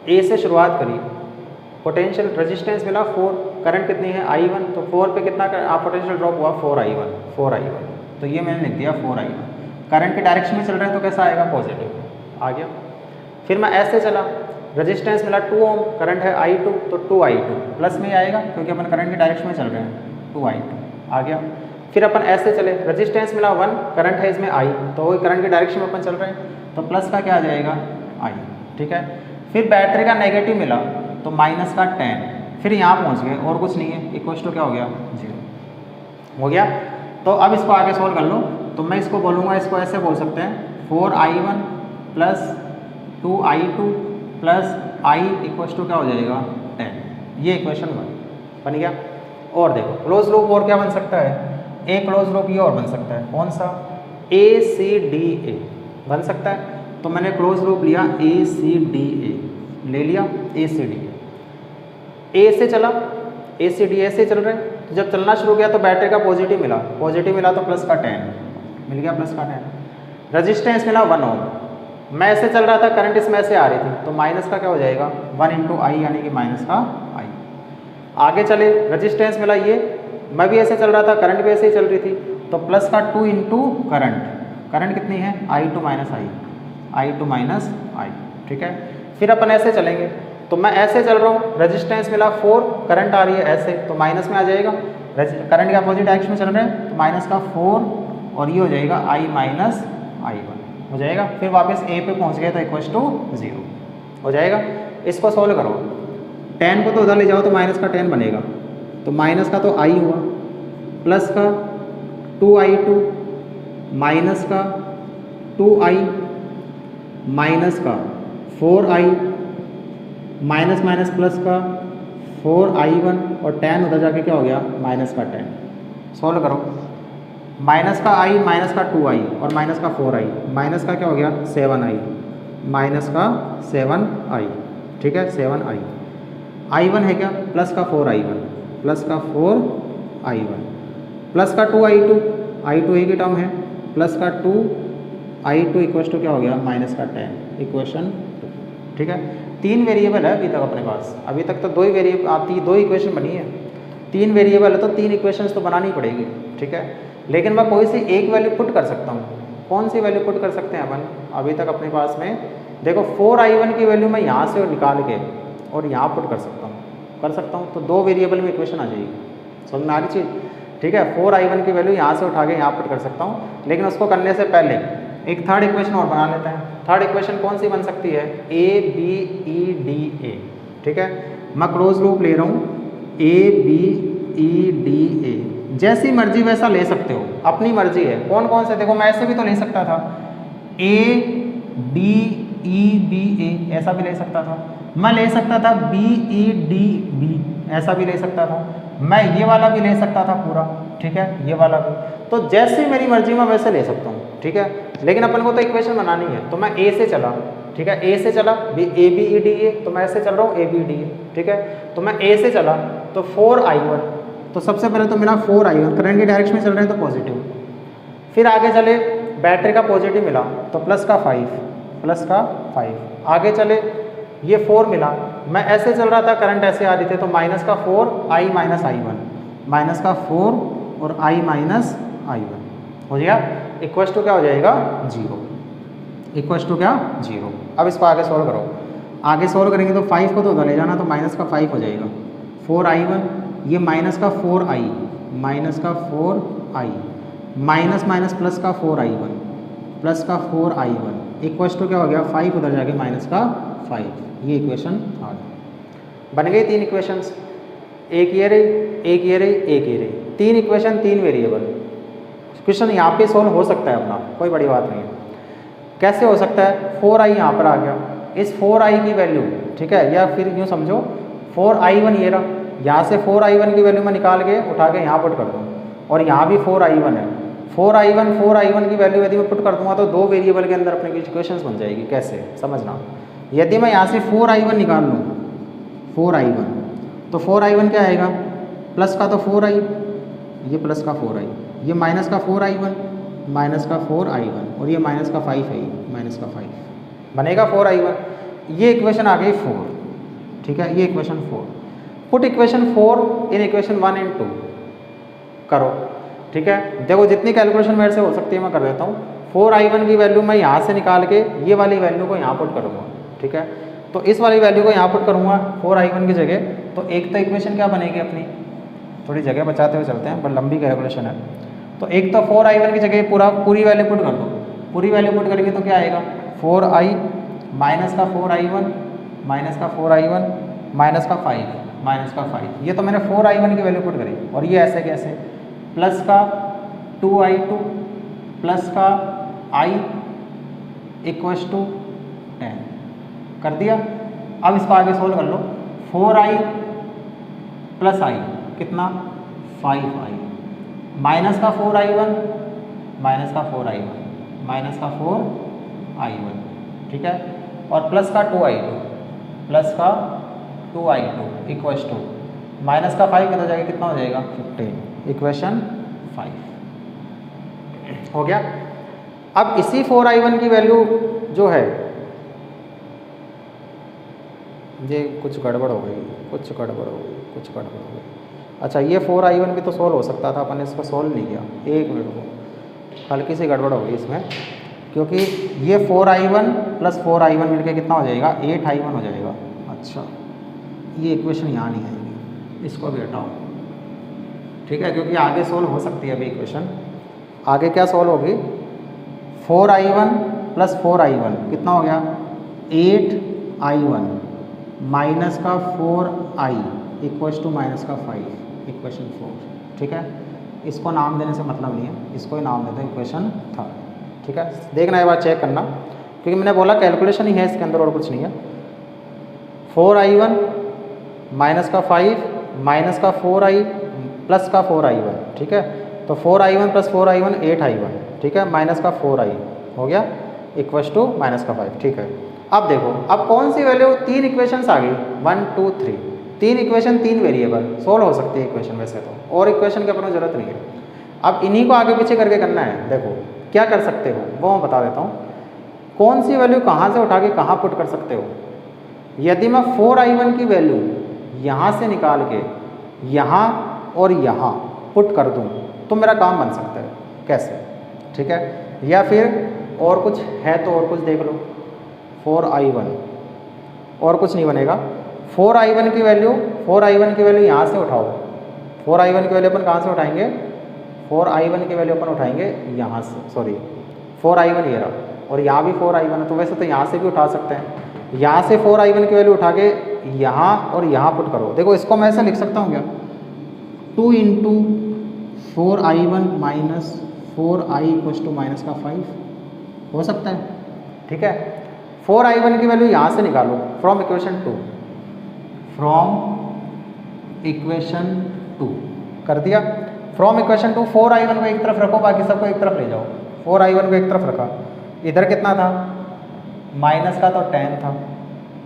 A से शुरुआत करी, पोटेंशियल रेजिस्टेंस मिला 4, करंट कितनी है I1, तो 4 पे कितना पोटेंशियल ड्रॉप हुआ 4I1, तो ये मैंने लिख दिया 4I1। करंट के डायरेक्शन में चल रहे हैं तो कैसा आएगा पॉजिटिव आ गया। फिर मैं ऐसे चला, रेजिस्टेंस मिला 2 ओम, करंट है I2, तो 2I2 प्लस में ही आएगा क्योंकि अपन करंट के डायरेक्शन में चल रहे हैं, 2I2 आ गया। फिर अपन ऐसे चले, रेजिस्टेंस मिला 1, करंट है इसमें I, तो वही करंट के डायरेक्शन में अपन चल रहे हैं तो प्लस का क्या आ जाएगा I, ठीक है। फिर बैटरी का नेगेटिव मिला तो माइनस का 10, फिर यहाँ पहुँच गए और कुछ नहीं है, इक्वल टू क्या हो गया 0 हो गया। तो अब इसको आगे सोल्व कर लो, तो मैं इसको बोलूँगा, इसको ऐसे बोल सकते हैं 4I1 plus 2i2 plus i equal to क्या हो जाएगा 10। ये इक्वेशन बन गया। और देखो क्लोज लूप और क्या बन सकता है, एक क्लोज लूप ये और बन सकता है, कौन सा, ACDA बन सकता है। तो मैंने क्लोज लूप लिया ACDA, ले लिया ACDA, ए से चला, ACDA से चल रहे हैं। तो जब चलना शुरू किया तो बैटरी का पॉजिटिव मिला तो प्लस का 10 मिल गया, प्लस का 10। रजिस्टेंस मिला 1 ओम, मैं ऐसे चल रहा था, करंट इसमें ऐसे आ रही थी, तो माइनस का क्या हो जाएगा 1 इंटू आई, यानी कि माइनस का आई। आगे चले, रजिस्टेंस मिला ये, मैं भी ऐसे चल रहा था, करंट भी ऐसे ही चल रही थी, तो प्लस का 2 इंटू करंट कितनी है आई टू माइनस आई, ठीक है। फिर अपन ऐसे चलेंगे, तो मैं ऐसे चल रहा हूँ, रजिस्टेंस मिला 4, करंट आ रही है ऐसे, तो माइनस में आ जाएगा, करंट के अपोजिट डायरेक्शन में चल रहे हैं, तो माइनस का 4 और ये हो जाएगा आई माइनस I1 हो जाएगा। फिर वापस ए पे पहुँच गए तो इक्वल टू 0 हो जाएगा। इसको सोल्व करो, 10 को तो उधर ले जाओ तो माइनस का 10 बनेगा, तो माइनस का तो i हुआ, प्लस का 2i2 माइनस का 2i माइनस का 4i माइनस माइनस प्लस का 4i1 और 10 उधर जाके क्या हो गया माइनस का 10। सॉल्व करो, माइनस का i माइनस का 2i और माइनस का 4i, माइनस का क्या हो गया 7i माइनस का 7i, ठीक है 7i, i1 है क्या प्लस का 4i1 प्लस का 4i1 प्लस का 2i2, i2 एक ही टर्म है, प्लस का 2i2 इक्वल टू क्या हो गया माइनस का 10, इक्वेशन 2, ठीक है। 3 वेरिएबल है अभी तक अपने पास, अभी तक तो 2 ही वेरिएबल आती, 2 इक्वेशन बनी है। 3 वेरिएबल है तो 3 इक्वेशंस तो बनानी पड़ेगी, ठीक है। लेकिन मैं कोई सी एक वैल्यू पुट कर सकता हूँ, कौन सी वैल्यू पुट कर सकते हैं अपन, अभी तक अपने पास में देखो 4i1 की वैल्यू मैं यहाँ से निकाल के और यहाँ पुट कर सकता हूँ, तो 2 वेरिएबल में इक्वेशन आ जाएगी, समझ में आ रही चीज़, ठीक है। 4i1 की वैल्यू यहाँ से उठा के यहाँ पुट कर सकता हूँ, लेकिन उसको करने से पहले एक थर्ड इक्वेशन और बना लेते हैं। थर्ड इक्वेशन कौन सी बन सकती है, ABEDA, ठीक है। मैं क्लोज लूप ले रहा हूँ ABEDA, जैसी मर्जी वैसा ले सकते हो, अपनी मर्जी है। कौन कौन से, देखो मैं ऐसे भी तो ले सकता था ADEBA, ऐसा भी ले सकता था, मैं ले सकता था BEDB, ऐसा भी ले सकता था, मैं ये वाला भी ले सकता था पूरा, ठीक है, ये वाला भी। तो जैसी मेरी मर्जी मैं वैसे ले सकता हूँ, ठीक है। लेकिन अपन को तो इक्वेशन बनानी है, तो मैं ए से चला, ठीक है, ए से चला ABEDA, तो मैं ऐसे चल रहा हूँ ABEDA, ठीक है। तो मैं ए से चला तो 4i1, तो सबसे पहले तो मिला 4i1, करंट के डायरेक्शन में चल रहे हैं तो पॉजिटिव। फिर आगे चले, बैटरी का पॉजिटिव मिला तो प्लस का 5, आगे चले ये 4 मिला, मैं ऐसे चल रहा था, करंट ऐसे आ रही थी, तो माइनस का 4i माइनस i1, माइनस का 4 और i माइनस i1 हो गया, इक्वल टू क्या हो जाएगा 0, इक्वल टू क्या 0। अब इसको आगे सोल्व करो, आगे सोल्व करेंगे तो 5 को तो उधर ले जाना, तो माइनस का 5 हो जाएगा, 4i1, ये माइनस का 4i माइनस का 4i माइनस माइनस प्लस का 4i1 प्लस का 4i1 इक्वल टू क्या हो गया 5, उधर जाके माइनस का 5, ये इक्वेशन आ गई। बन गई 3 इक्वेशंस, एक ये रही, एक ये रही, एक ये रही, 3 इक्वेशन 3 वेरिएबल। क्वेश्चन यहाँ पे सोल्व हो सकता है अपना, कोई बड़ी बात नहीं है। कैसे हो सकता है, 4i यहाँ पर आ गया, इस 4i की वैल्यू, ठीक है, या फिर यूँ समझो 4i1 ये रहा, यहाँ से 4i1 की वैल्यू मैं निकाल के उठा के यहाँ पुट कर दूँ, और यहाँ भी 4i1 है, 4i1 की वैल्यू यदि मैं पुट कर दूँगा तो 2 वेरिएबल के अंदर अपने इक्वेशंस बन जाएगी। कैसे समझना, यदि मैं यहाँ से 4i1 निकाल लूँ, 4i1, तो 4i1 क्या आएगा, प्लस का तो 4i, ये प्लस का 4i, ये माइनस का 4i1 माइनस का 4i1 और ये माइनस का 5 है, माइनस का 5 बनेगा 4i1, ये इक्वेशन आ गई 4, ठीक है, ये equation 4। Put equation 4 in equation 1 and 2 करो, ठीक है। देखो जितनी कैलकुलेशन मेरे से हो सकती है मैं कर देता हूँ। 4i1 की वैल्यू मैं यहाँ से निकाल के ये वाली वैल्यू को यहाँ पुट करूँगा, ठीक है। तो इस वाली वैल्यू को यहाँ पुट करूँगा 4i1 की जगह, तो एक तो इक्वेशन क्या बनेगी अपनी, थोड़ी जगह बचाते हुए चलते हैं, पर लंबी कैलकुलेशन है। तो एक तो 4i1 की जगह पूरी वैल्यू पुट कर दो, पूरी वैल्यू पुट करेंगे तो क्या आएगा 4i माइनस का 4i1 माइनस का 4i1 माइनस का 5, ये तो मैंने 4i1 की वैल्यू पुट करी, और ये ऐसे कैसे, प्लस का 2i2 प्लस का i इक्वल्स टू 10, कर दिया। अब इसको आगे सोल्व कर लो। 4i प्लस आई कितना 5i माइनस का 4i1 माइनस का 4i1 माइनस का 4i1 ठीक है, और प्लस का 2i2 प्लस का 2i2 इक्वल्स टू माइनस का 5 कितना हो जाएगा, कितना हो जाएगा 15। इक्वेशन 5 हो गया। अब इसी 4i1 की वैल्यू जो है, ये कुछ गड़बड़ हो गई, कुछ गड़बड़ हो गई, कुछ गड़बड़ हो गई। अच्छा ये 4i1 भी तो सोल्व हो सकता था, अपन ने इसको सोल्व नहीं किया। एक मिनट को, हल्की सी गड़बड़ हो गई इसमें, क्योंकि ये 4i1 प्लस 4i1 मिलके कितना हो जाएगा 8i1 हो जाएगा। अच्छा ये इक्वेशन यहाँ नहीं आएगी, इसको भी हटाओ ठीक है, क्योंकि आगे सोल्व हो सकती है अभी इक्वेशन। आगे क्या सोल्व होगी, 4i1 प्लस 4i1 कितना हो गया 8i1 माइनस का 4i इक्वल्स टू माइनस का 5 इक्वेशन 4 ठीक है। इसको नाम देने से मतलब नहीं है, इसको ही नाम देते हैं इक्वेशन 3 ठीक है। देखना एक बार चेक करना, क्योंकि मैंने बोला कैलकुलेशन ही है इसके अंदर और कुछ नहीं है। 4i1 माइनस का 5 माइनस का 4i प्लस का 4i1 ठीक है, तो 4i1 प्लस 4i1 8i1 ठीक है, माइनस का 4i हो गया इक्वल्स टू माइनस का 5 ठीक है। अब देखो अब कौन सी वैल्यू, 3 इक्वेशंस आ गई 1 2 3, 3 इक्वेशन 3 वेरिएबल सोल्व हो सकती है इक्वेशन वैसे तो, और इक्वेशन की अपनी जरूरत नहीं है। अब इन्हीं को आगे पीछे करके करना है। देखो क्या कर सकते हो वो मैं बता देता हूँ, कौन सी वैल्यू कहाँ से उठा के कहाँ पुट कर सकते हो। यदि मैं 4i1 की वैल्यू यहाँ से निकाल के यहाँ और यहाँ पुट कर दूँ तो मेरा काम बन सकता है, कैसे ठीक है। या फिर और कुछ है तो और कुछ देख लो, 4i1 और कुछ नहीं बनेगा। 4i1 की वैल्यू यहाँ से उठाओ, 4i1 की वैल्यू अपन कहाँ से उठाएंगे, 4i1 की वैल्यू अपन उठाएंगे यहाँ से, सॉरी 4i1 ये रहा, और यहाँ भी 4i1 है, तो वैसे तो यहाँ से भी उठा सकते हैं। यहाँ से 4i1 की वैल्यू उठा के यहाँ और यहाँ पुट करो। देखो इसको मैं ऐसे लिख सकता हूँ क्या, 2 into 4i1 minus 4i equals to minus का 5 हो सकता है ठीक है। 4i1 की वैल्यू यहाँ से निकालो फ्रॉम इक्वेशन 2, फ्रॉम इक्वेशन 2 कर दिया। फ्रॉम इक्वेशन 2 4i1 को एक तरफ रखो, बाकी सबको एक तरफ ले जाओ। 4i1 को एक तरफ रखा, इधर कितना था माइनस का तो 10 था,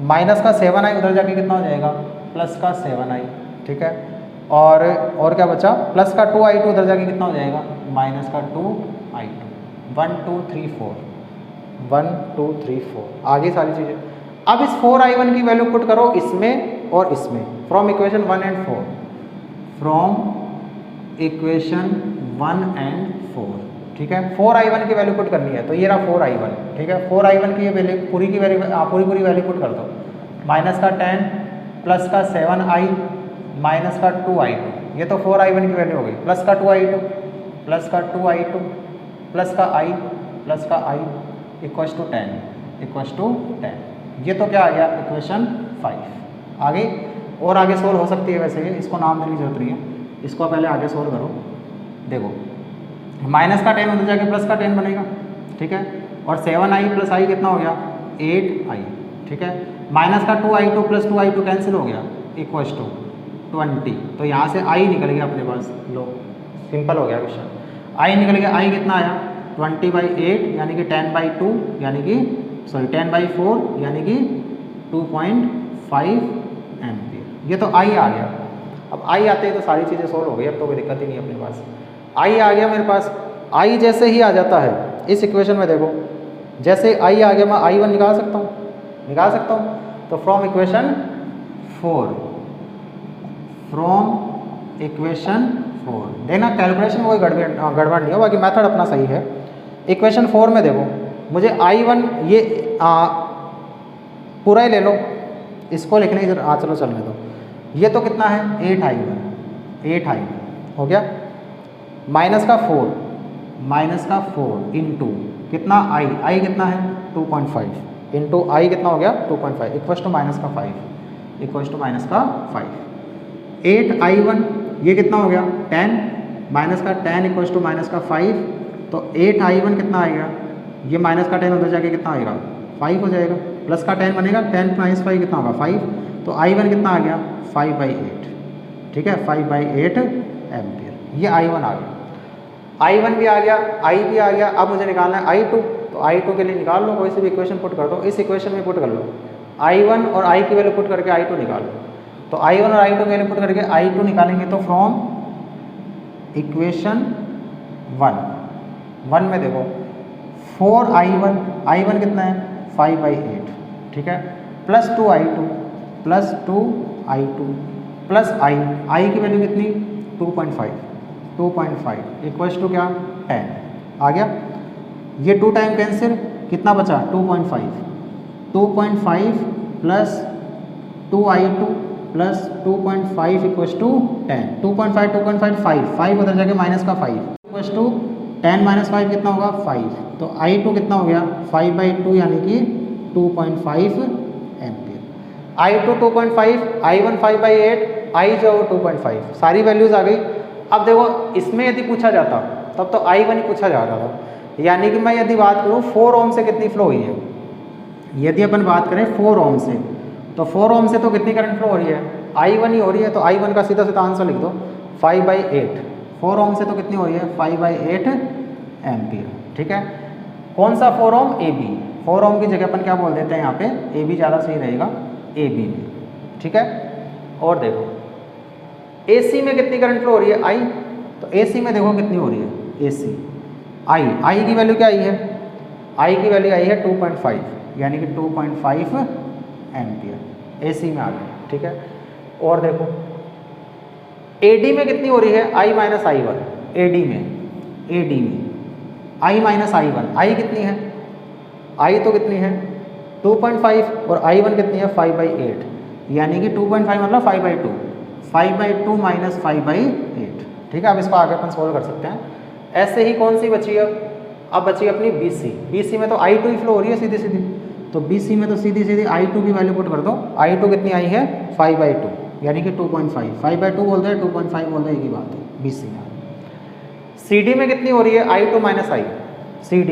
माइनस का 7i उधर जाके कितना हो जाएगा प्लस का 7i ठीक है, और क्या बचा प्लस का 2i2 उधर जाके कितना हो जाएगा माइनस का 2i2। 1 2 3 4 1 2 3 4 आगे सारी चीज़ें। अब इस 4i1 की वैल्यू पुट करो इसमें और इसमें, from equation 1 and 4, from equation 1 and 4 ठीक है। 4i1 की वैल्यू पुट करनी है, तो ये रहा 4i1 ठीक है। 4i1 की ये वैल्यू पूरी की वैल्यू पूरी वैल्यू पुट कर दो, माइनस का 10 प्लस का 7i माइनस का 2i2, ये तो 4i1 की वैल्यू हो गई, प्लस का 2i2 प्लस का 2i2 प्लस का i इक्वल्स टू 10 ये तो क्या आ गया इक्वेशन 5। आगे और आगे सोल्व हो सकती है, वैसे ही इसको नाम देने की जरूरत नहीं है, इसको पहले आगे सोल्व करो। देखो माइनस का 10 उधर जाके प्लस का 10 बनेगा ठीक है, और 7i प्लस i कितना हो गया 8i ठीक है। माइनस का 2i2 प्लस 2i2 कैंसिल हो गया इक्वल्स टू 20, तो यहाँ से i निकल गया अपने पास, लो सिंपल हो गया क्वेश्चन। i निकल गया, i कितना आया 20/8 यानी कि 10/2 यानी कि 10/4 यानी कि 2.5 एम्पियर। ये तो i आ गया। अब i आते ही तो सारी चीज़ें सोल्व हो गई, अब तो कोई दिक्कत ही नहीं अपने पास। i आ गया मेरे पास, i जैसे ही आ जाता है इस इक्वेशन में, देखो जैसे i आ गया मैं i1 निकाल सकता हूँ। तो फ्रॉम इक्वेशन 4 देखना कैलकुलेशन कोई गड़बड़ नहीं हो, बाकी मेथड अपना सही है। इक्वेशन 4 में देखो मुझे i1 ये पूरा ही ले लो, इसको लिखने की चलो चलने दो। ये तो कितना है 8i1 हो गया, माइनस का 4 इंटू कितना i कितना है 2.5 इंटू i कितना हो गया 2.5 इक्वल्स टू माइनस का 5 8i1 ये कितना हो गया 10 माइनस का 10 इक्वल्स टू माइनस का 5, तो 8i1 कितना आएगा, ये माइनस का 10 उधर जाके कितना आएगा 5 हो जाएगा, प्लस का 10 बनेगा, 10 माइनस 5 कितना होगा 5, तो I1 कितना आ गया 5/8, ठीक है 5/8 एम्पियर, ये I1 आ गया। I1 भी आ गया, I भी आ गया, अब मुझे निकालना है I2, तो I2 के लिए निकाल लो, कोई सी भी इक्वेशन पुट कर दो, इस इक्वेशन में पुट कर लो, I1 और I की वैल्यू पुट करके I2 निकाल लो, तो I1 और I2 की वैल्यू पुट करके I2 निकालेंगे तो फ्रॉम इक्वेशन 1 में देखो 4I1, I1 कितना है 5/8, ठीक है, प्लस 2I2 प्लस I की वैल्यू कितनी 2.5 इक्वल्स टू क्या 10 आ गया, ये 2 टाइम कैंसिल, कितना बचा 2.5 plus 2I2 plus 2.5 equals to 10, 5 उधर जाके माइनस का 5 इक्वल्स टू 10 माइनस 5 कितना होगा 5, तो I2 कितना हो गया 5/2 यानी कि 2.5 एम्पियर, I2 2.5, I1 5/8, I जो 2.5, सारी वैल्यूज आ गई। अब देखो इसमें यदि पूछा जाता तब तो I1 ही पूछा जा रहा था, यानी कि मैं यदि बात करूँ 4 ओम से कितनी फ्लो हुई है, यदि अपन बात करें 4 ओम से, तो 4 ओम से तो कितनी करंट फ्लो हो रही है I1 ही हो रही है, तो I1 का सीधा सीधा आंसर लिख दो 5/8, 4 ओम से तो कितनी हो रही है 5/8 एम्पियर, ठीक है। कौन सा 4 ओम AB, 4 ओम की जगह अपन क्या बोल देते हैं यहाँ पे AB ज़्यादा सही रहेगा, AB में, ठीक है। और देखो AC में कितनी करंट फ्लो हो रही है I, तो AC में देखो कितनी हो रही है AC I की वैल्यू क्या आई है, I की वैल्यू आई है 2.5 यानी कि 2.5 एम्पियर AC में आ गया, ठीक है। और देखो AD में कितनी हो रही है I माइनस I1, AD में I माइनस I1, I कितनी है I तो कितनी है 2.5 और I1 कितनी है 5/8, यानी कि 2.5 मतलब 5/2 माइनस 5/8, ठीक है। अब इसको आगे अपन सोल्व कर सकते हैं। ऐसे ही कौन सी बची है, अब बची अपनी BC में तो I2 ही फ्लो हो रही है सीधी सीधी, तो BC में तो सीधी सीधी I2 की वैल्यू पुट कर दो, I2 कितनी आई है 5/2 यानी कि 2.5, 5/2 बोलते हैं 2.5 बोलते हैं, एक ही बात है BC में। CD में कितनी हो रही है I2 माइनस I, CD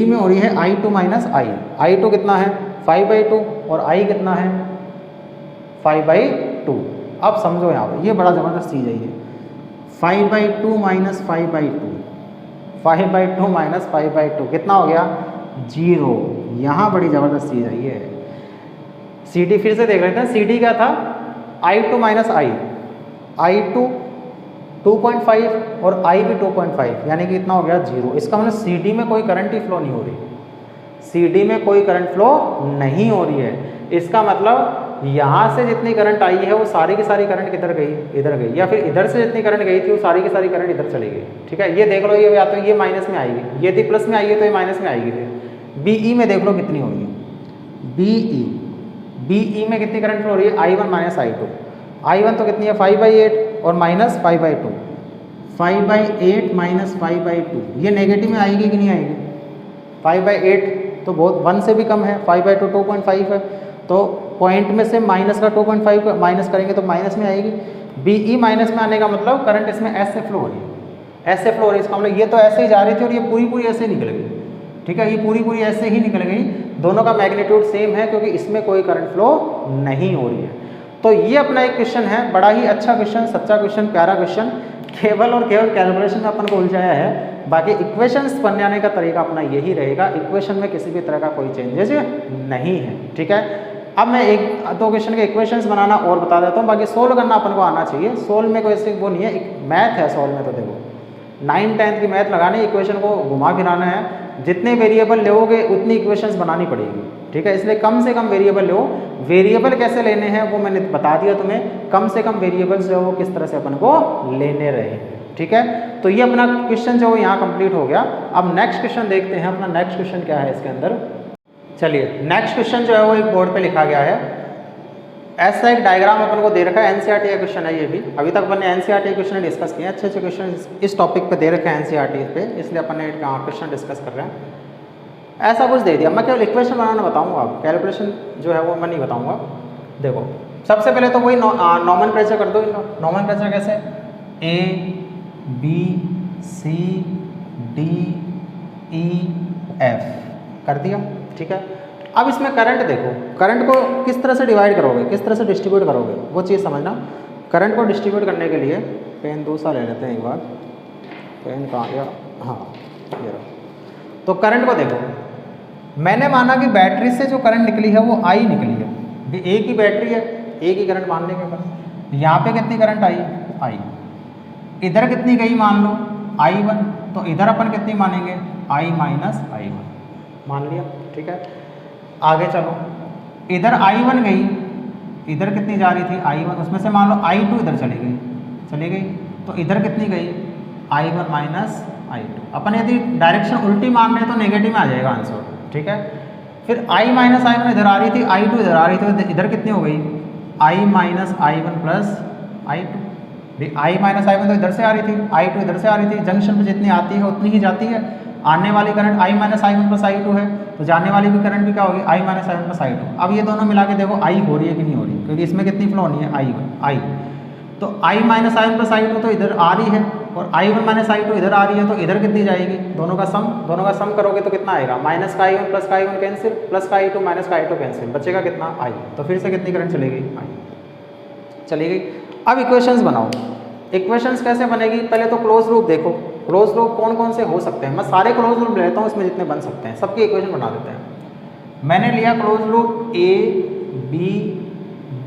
में हो रही है I2 माइनस I2 कितना है 5/2 और I कितना है 5/2। अब समझो यहाँ पर ये बड़ा ज़बरदस्त चीज़ है ये 5/2 माइनस 5/2 माइनस 5/2 कितना हो गया 0, यहाँ बड़ी ज़बरदस्त चीज़ है ये। CD फिर से देख लेते हैं, CD क्या था I2 माइनस I2 2.5 और I भी 2.5 यानी कि कितना हो गया 0, इसका मतलब CD में कोई करंट ही फ्लो नहीं हो रही, CD में कोई करंट फ्लो नहीं हो रही है। इसका मतलब यहाँ से जितनी करंट आई है वो सारी की सारी करंट किधर गई, इधर गई, या फिर इधर से जितनी करंट गई थी वो सारी की सारी करंट इधर चली गई, ठीक है। ये देख लो, ये या तो ये माइनस में आएगी, यदि प्लस में आई है तो ये माइनस में आएगी। फिर BE में देख लो कितनी हो रही है, BE में कितनी करंट फ्लो हो रही है I1 माइनस I1 तो कितनी है 5/8 और माइनस 5/2, 5/8 माइनस 5/2 ये नेगेटिव में आएगी कि नहीं आएगी, 5/8 तो बहुत 1 से भी कम है, 5/2 2.5 है, तो पॉइंट में से माइनस का 2.5 माइनस करेंगे तो माइनस में आएगी। BE माइनस में आने का मतलब करंट इसमें ऐसे फ्लो हो रही है, ऐसे फ्लो हो रही है, इसका मतलब ये तो ऐसे ही जा रही थी और ये पूरी ऐसे निकल गई, ठीक है, ये पूरी ऐसे ही निकल गई। दोनों का मैग्नीट्यूड सेम है क्योंकि इसमें कोई करंट फ्लो नहीं हो रही है। तो ये अपना एक क्वेश्चन है, बड़ा ही अच्छा क्वेश्चन, सच्चा क्वेश्चन, प्यारा क्वेश्चन, केवल और केवल कैलकुलेशन में अपन को उलझाया है, बाकी इक्वेशंस बनाने का तरीका अपना यही रहेगा, इक्वेशन में किसी भी तरह का कोई चेंजेस नहीं है, ठीक है। अब मैं 1-2 क्वेश्चन के इक्वेशंस बनाना और बता देता हूँ, बाकी सोल्व करना अपन को आना चाहिए। सोल्व में कोई ऐसे वो नहीं है, एक मैथ है सोल्व में, तो देखो 9th-10th की मैथ लगानी, इक्वेशन को घुमा फिराना है, जितने वेरिएबल लोगे उतनी इक्वेशंस बनानी पड़ेगी, ठीक है। इसलिए कम से कम वेरिएबल लो, वेरिएबल कैसे लेने हैं वो मैंने बता दिया तुम्हें, कम से कम वेरिएबल्स जो वो किस तरह से अपन को लेने रहे, ठीक है। तो ये अपना क्वेश्चन जो यहाँ कंप्लीट हो गया। अब नेक्स्ट क्वेश्चन देखते हैं, अपना नेक्स्ट क्वेश्चन क्या है इसके अंदर। चलिए नेक्स्ट क्वेश्चन जो है वो एक बोर्ड पे लिखा गया है, ऐसा एक डायग्राम अपन को दे रखा है, एनसीईआरटी का क्वेश्चन है ये भी। अभी तक अपन ने एनसीईआरटी क्वेश्चन डिस्कस किए, अच्छे क्वेश्चन इस टॉपिक पे दे रखे हैं एनसीईआरटी पे, इसलिए अपन ने क्वेश्चन डिस्कस कर रहे हैं। ऐसा कुछ दे दिया, मैं केवल इक्वेशन बनाना बताऊंगा, अब कैलकुलेशन जो है वो मैं नहीं बताऊंगा। देखो सबसे पहले तो वही नॉमेनक्लेचर कर दो। नॉमेनक्लेचर कैसे, ABCDEF कर दिया, ठीक है। अब इसमें करंट देखो, करंट को किस तरह से डिवाइड करोगे, किस तरह से डिस्ट्रीब्यूट करोगे, वो चीज़ समझना। करंट को डिस्ट्रीब्यूट करने के लिए पेन दूसरा ले लेते हैं एक बार, पेन कहाँ गया, हाँ ये रहा। तो करंट को देखो, मैंने माना कि बैटरी से जो करंट निकली है वो आई निकली है, एक ही बैटरी है, एक ही करंट मान लेंगे अपन। यहाँ पे कितनी करंट आई, आई, इधर कितनी गई मान लो I1, तो इधर अपन कितनी मानेंगे I माइनस I1 मान लिया, ठीक है। आगे चलो, इधर I1 गई, इधर कितनी जा रही थी I1, उसमें से मान लो I2 इधर चली गई, तो इधर कितनी गई I1 माइनस I2। अपन यदि डायरेक्शन उल्टी मान रहे हैं तो नेगेटिव में आ जाएगा आंसर, ठीक है। फिर I माइनस I1 इधर आ रही थी, I2 इधर आ रही थी, तो इधर कितनी हो गई I minus I1 plus I2। I minus I1 तो इधर से आ रही थी, I2 इधर से आ रही थी, जंक्शन पे जितनी आती है उतनी ही जाती है। आने वाली current I minus I1 plus I2 है, तो जाने वाली भी करंट भी क्या होगी I minus I1 plus I2। अब ये दोनों मिला के देखो I हो रही है कि नहीं हो रही, क्योंकि इसमें कितनी फ्लो होनी है I, तो I minus I1 plus I2 तो इधर आ रही है, और I1 माइनस I2 इधर आ रही है, तो इधर कितनी जाएगी, दोनों का सम करोगे तो कितना आएगा, माइनस का I1 प्लस का I1 कैंसिल, प्लस का I2 माइनस का I2 कैंसिल, बचेगा कितना I। तो फिर से कितनी करंट चली गई I चली गई। अब इक्वेशंस बनाओ, इक्वेशंस कैसे बनेगी, पहले तो क्लोज लूप देखो, क्लोज लूप कौन कौन से हो सकते हैं। मैं सारे क्लोज लूप लेता हूँ, इसमें जितने बन सकते हैं सबकी इक्वेशन बना देते हैं। मैंने लिया close loop A B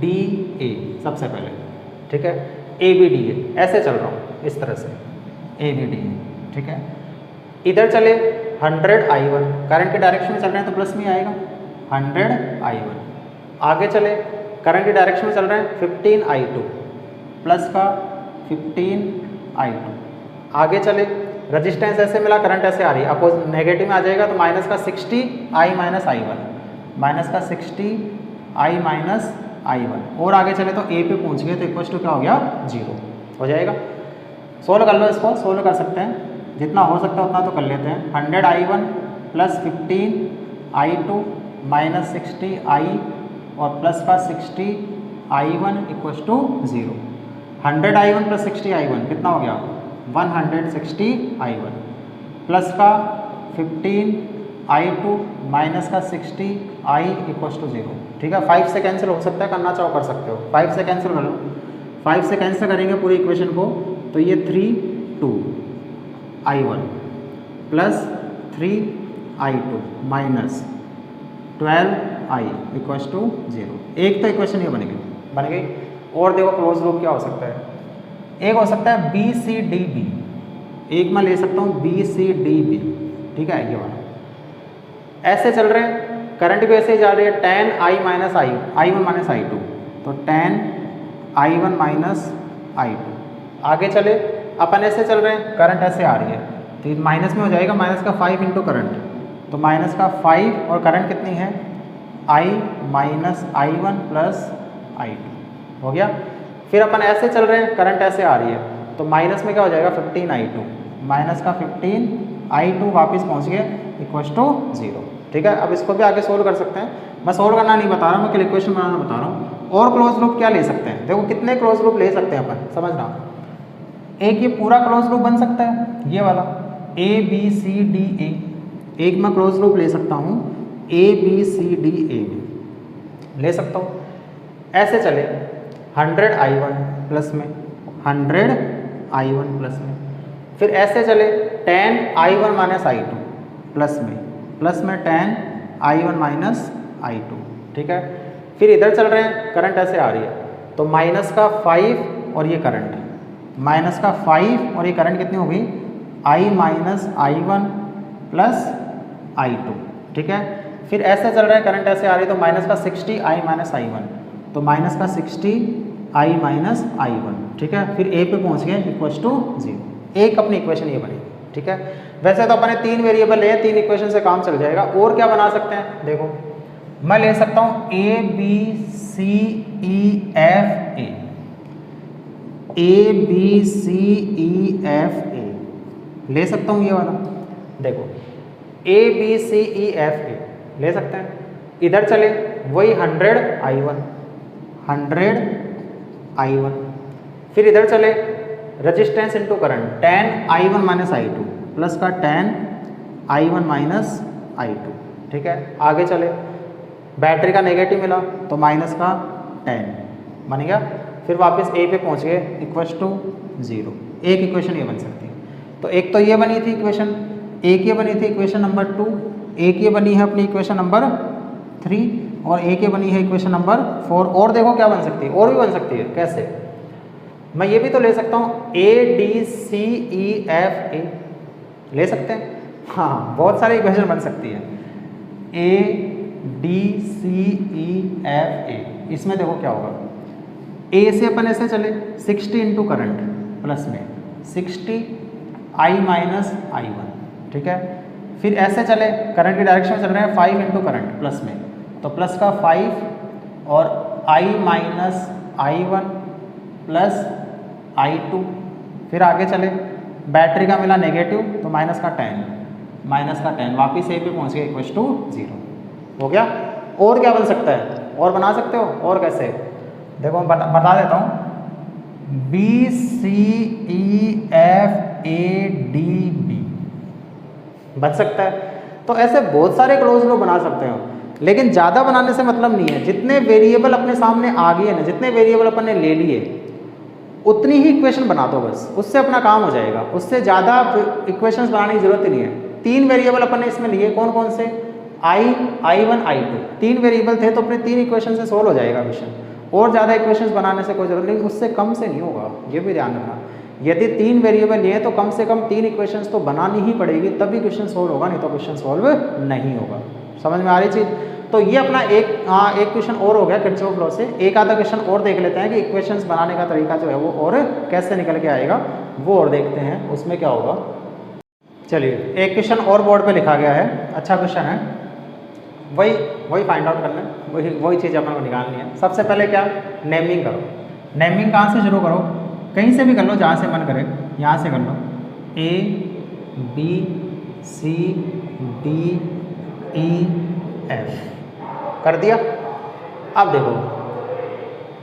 D A सबसे पहले, ठीक है, A B D A, ऐसे चल रहा हूँ इस तरह से A B D A, ठीक है। इधर चले 100 I1, करंट के डायरेक्शन में चल रहे हैं तो प्लस में आएगा 100 I1। आगे चले, करंट के डायरेक्शन में चल रहे हैं 15 I2, प्लस का 15 I2। आगे चले, रजिस्टेंस ऐसे मिला, करंट ऐसे आ रही है, अपोज नेगेटिव में आ जाएगा, तो माइनस का 60 I माइनस I1, माइनस का 60 I माइनस I1। और आगे चले तो A पे पहुंच गए, तो इक्वल टू क्या हो गया 0 हो जाएगा। सोल्व कर लो, इसको सोल्व कर सकते हैं, जितना हो सकता है उतना तो कर लेते हैं। 100 I1 plus 15 I2 minus 60 I और प्लस का 60 I1 equal to 0। 100 I1 plus 60 I1 कितना हो गया 160 I1, प्लस का 15 I2 माइनस का 60 I इक्वल टू 0, ठीक है। 5 से कैंसिल हो सकता है, करना चाहो कर सकते हो, 5 से कैंसिल कर लो। 5 से कैंसिल करेंगे पूरी इक्वेशन को, तो ये 2 I1 plus 3 I2 minus 12 I equal to 0। एक तो इक्वेशन ये बन गई। और देखो क्लोज लूप क्या हो सकता है, एक हो सकता है B C D B, एक मैं ले सकता हूँ B C D B, ठीक है, ये वाला। ऐसे चल रहे हैं, करंट भी ऐसे ही जा रही है, 10 I minus I1 minus I2, तो 10 I1 माइनस I2। आगे चले, अपन ऐसे चल रहे हैं, करंट ऐसे आ रही है, तो माइनस में हो जाएगा, माइनस का 5 इंटू करंट, तो माइनस का 5 और करंट कितनी है I minus I1 plus I2 हो गया। फिर अपन ऐसे चल रहे हैं, करंट ऐसे आ रही है, तो माइनस में क्या हो जाएगा 15 I2, माइनस का 15 I2 वापस पहुंच गए इक्वल टू 0, ठीक है। अब इसको भी आगे सोल्व कर सकते हैं, मैं सोल्व करना नहीं बता रहा, मैं केवल इक्वेशन बनाना बता रहा हूँ। और क्लोज लूप क्या ले सकते हैं, देखो कितने क्लोज लूप ले सकते हैं अपन, समझना। एक ये पूरा क्लोज लूप बन सकता है, ये वाला A B C D A, एक मैं क्लोज लूप ले सकता हूँ A B C D A ले सकता हूँ। ऐसे चले 100 I1 प्लस में 100 I1 प्लस में, फिर ऐसे चले 10 I1 माइनस I2 प्लस में 10 I1 माइनस I2, ठीक है। फिर इधर चल रहे हैं, करंट ऐसे आ रही है, तो माइनस का 5 और ये करंट, माइनस का 5 और ये करंट कितनी हो गई I minus I1 plus I2, ठीक है। फिर ऐसे चल रहे हैं, करंट ऐसे आ रही है, तो माइनस का 60 I माइनस I1, तो माइनस का 60 I माइनस I1, ठीक है। फिर A पे पहुंच गए इक्वल टू 0। एक अपनी इक्वेशन ये बनी, ठीक है। वैसे तो अपने 3 वेरिएबल है, 3 इक्वेशन से काम चल जाएगा। और क्या बना सकते हैं, देखो मैं ले सकता हूँ A B C E F A, A B C E F A ले सकता हूँ, ये वाला देखो A B C E F A ले सकते हैं। इधर चले वही 100 I1, फिर इधर चले resistance into current 10 I1 minus I2 plus का 10 I1 माइनस I2, ठीक है। आगे चले बैटरी का नेगेटिव मिला तो माइनस का 10 बन गया। फिर वापस ए पे पहुंच गए इक्वल्स टू 0। एक इक्वेशन ये बन सकती है। तो एक तो ये बनी थी इक्वेशन, एक ये बनी थी इक्वेशन नंबर 2, एक ये बनी है अपनी इक्वेशन नंबर 3 और एक ये बनी है इक्वेशन नंबर 4। और देखो क्या बन सकती है, और भी बन सकती है। कैसे? मैं ये भी तो ले सकता हूँ ADCEFA ले सकते हैं। हाँ, बहुत सारी इक्वेशन बन सकती है ADCEFA। इसमें देखो क्या होगा, ए से अपन ऐसे चले 60 इंटू करंट प्लस में 60 I माइनस I1, ठीक है। फिर ऐसे चले, करंट की डायरेक्शन में चल रहे हैं 5 इंटू करंट प्लस में, तो प्लस का 5 और I minus I1 plus I2। फिर आगे चले, बैटरी का मिला नेगेटिव तो माइनस का 10 वापिस ए पे पहुँच गए इक्वल्स टू 0 हो गया। और क्या बन सकता है? और बना सकते हो। और कैसे? देखो मैं बता देता हूँ, BCEFADB बन सकता है। तो ऐसे बहुत सारे क्लोज लूप बना सकते हो, लेकिन ज़्यादा बनाने से मतलब नहीं है। जितने वेरिएबल अपने सामने आ गए ना, जितने वेरिएबल अपन ने ले लिए, उतनी ही इक्वेशन बना दो बस, उससे अपना काम हो जाएगा। उससे ज़्यादा इक्वेशंस बनाने की जरूरत ही नहीं है। 3 वेरिएबल अपन ने इसमें लिए, कौन कौन से? I1 I2 3 वेरिएबल थे, तो अपने 3 इक्वेशन से सोल्व हो जाएगा क्वेश्चन। और ज़्यादा इक्वेशंस बनाने से कोई जरूरत नहीं, उससे कम से नहीं होगा, ये भी ध्यान रखना। यदि 3 वेरिएबल लिए तो कम से कम 3 इक्वेशंस तो बनानी ही पड़ेगी, तभी क्वेश्चन सोल्व होगा, नहीं तो क्वेश्चन सोल्व नहीं होगा। समझ में आ रही चीज़? तो ये अपना एक क्वेश्चन और हो गया किरचॉफ लॉ से। एक आधा क्वेश्चन और देख लेते हैं कि इक्वेशंस बनाने का तरीका जो है वो और कैसे निकल के आएगा, वो और देखते हैं उसमें क्या होगा। चलिए, एक क्वेश्चन और बोर्ड पे लिखा गया है, अच्छा क्वेश्चन है, वही फाइंड आउट कर लें, वही चीज़ अपन को निकालनी है। सबसे पहले क्या, नेमिंग करो। नेमिंग कहाँ से शुरू करो? कहीं से भी कर लो, जहाँ से मन करे, यहाँ से कर लो। ABCDEF कर दिया। अब देखो,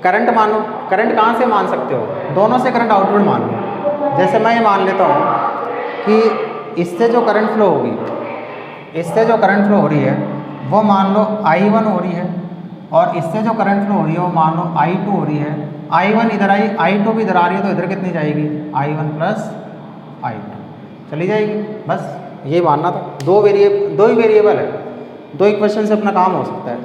करंट मानो, करंट कहाँ से मान सकते हो? दोनों से करंट आउटवर्ड मान लो। जैसे मैं ये मान लेता हूँ कि इससे जो करंट फ्लो होगी, इससे जो करंट फ्लो हो रही है वो मान लो I1 हो रही है, और इससे जो करंट फ्लो हो रही है वो मान लो I2 हो रही है। I1 इधर आई, I2 भी इधर आ रही है, तो इधर कितनी जाएगी? I1 प्लस I2 चली जाएगी। बस ये मानना था। दो ही वेरिएबल है, 2 इक्वेशन से अपना काम हो सकता है।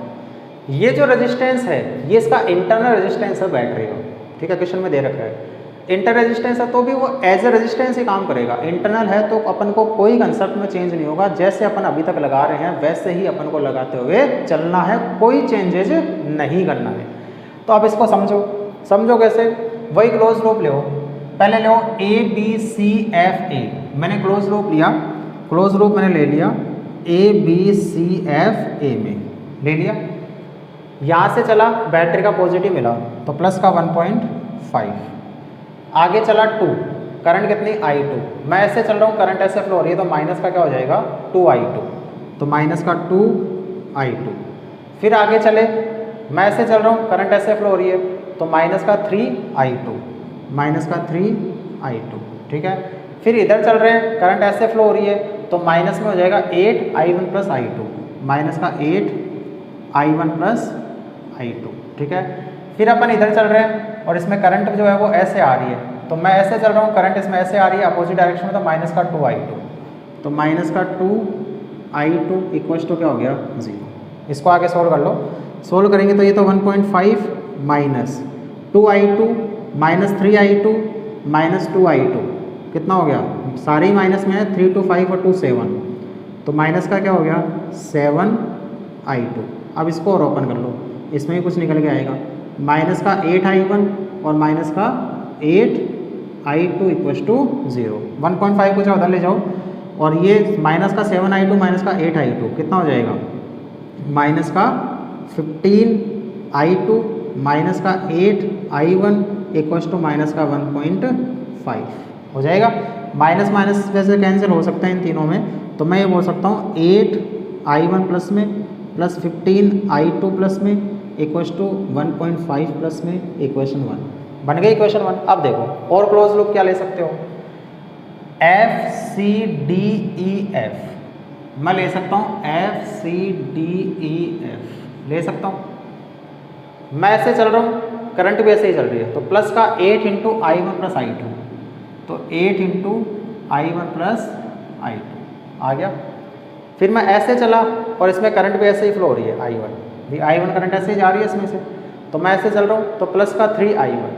ये जो रेजिस्टेंस है, ये इसका इंटरनल रेजिस्टेंस है बैटरी का, ठीक है, क्वेश्चन में दे रखा है। इंटर रेजिस्टेंस है तो भी वो एज ए रेजिस्टेंस ही काम करेगा। इंटरनल है तो अपन को कोई कंसेप्ट में चेंज नहीं होगा, जैसे अपन अभी तक लगा रहे हैं वैसे ही अपन को लगाते हुए चलना है, कोई चेंजेज नहीं करना है। तो अब इसको समझो कैसे? वही क्लोज लूप लो, पहले लो ABCFA। मैंने क्लोज लूप लिया, क्लोज लूप मैंने ले लिया ABCFA में ले लिया। यहाँ से चला, बैटरी का पॉजिटिव मिला तो प्लस का 1.5, आगे चला 2, करंट कितनी? I2। मैं ऐसे चल रहा हूँ, करंट ऐसे फ्लो हो रही है, तो माइनस का क्या हो जाएगा? 2I2, तो माइनस का 2I2। फिर आगे चले, मैं ऐसे चल रहा हूँ, करंट ऐसे फ्लो हो रही है, तो माइनस का 3I2, माइनस का 3I2, ठीक है। फिर इधर चल रहे हैं, करंट ऐसे फ्लो हो रही है, तो माइनस में हो जाएगा 8I1 प्लस I2, माइनस का 8I1 प्लस I2, ठीक है। फिर अपन इधर चल रहे हैं और इसमें करंट जो है वो ऐसे आ रही है, तो मैं ऐसे चल रहा हूँ, करंट इसमें ऐसे आ रही है अपोजिट डायरेक्शन में, तो माइनस का 2I2, तो माइनस का 2I2 इक्वल्स टू क्या हो गया? 0। इसको आगे सोल्व कर लो। सोल्व करेंगे तो ये तो 1.5 minus 2I2 minus 3I2 minus 2I2 कितना हो गया? सारे ही माइनस में है, 3 2 5 और 2 7, तो माइनस का क्या हो गया? 7I2। अब इसको और ओपन कर लो, इसमें भी कुछ निकल के आएगा, माइनस का 8I1 और माइनस का 8I2 इक्वल्स टू 0। 1.5 कुछ उधर ले जाओ, और ये माइनस का 7I2 माइनस का 8I2 कितना हो जाएगा? माइनस का 15I2 माइनस का 8I1 इक्वल्स टू माइनस का 1.5 हो जाएगा। माइनस माइनस वैसे कैंसिल हो सकता है इन तीनों में, तो मैं ये बोल सकता हूँ 8I1 प्लस में प्लस 15I2 प्लस में इक्वल्स टू 1.5 प्लस में इक्वेशन 1 बन गई इक्वेशन 1। अब देखो और क्लोज लूप क्या ले सकते हो? FCDEF मैं ले सकता हूँ FCDEF ले सकता हूँ। मैं ऐसे चल रहा हूँ, करंट भी ऐसे ही चल रही है, तो प्लस का 8 इंटू I1 प्लस I2, तो 8 इंटू I1 प्लस I2 आ गया। फिर मैं ऐसे चला और इसमें करंट भी ऐसे ही फ्लो हो रही है I1, भी I1 करंट ऐसे ही जा रही है इसमें से, तो मैं ऐसे चल रहा हूँ, तो प्लस का 3I1,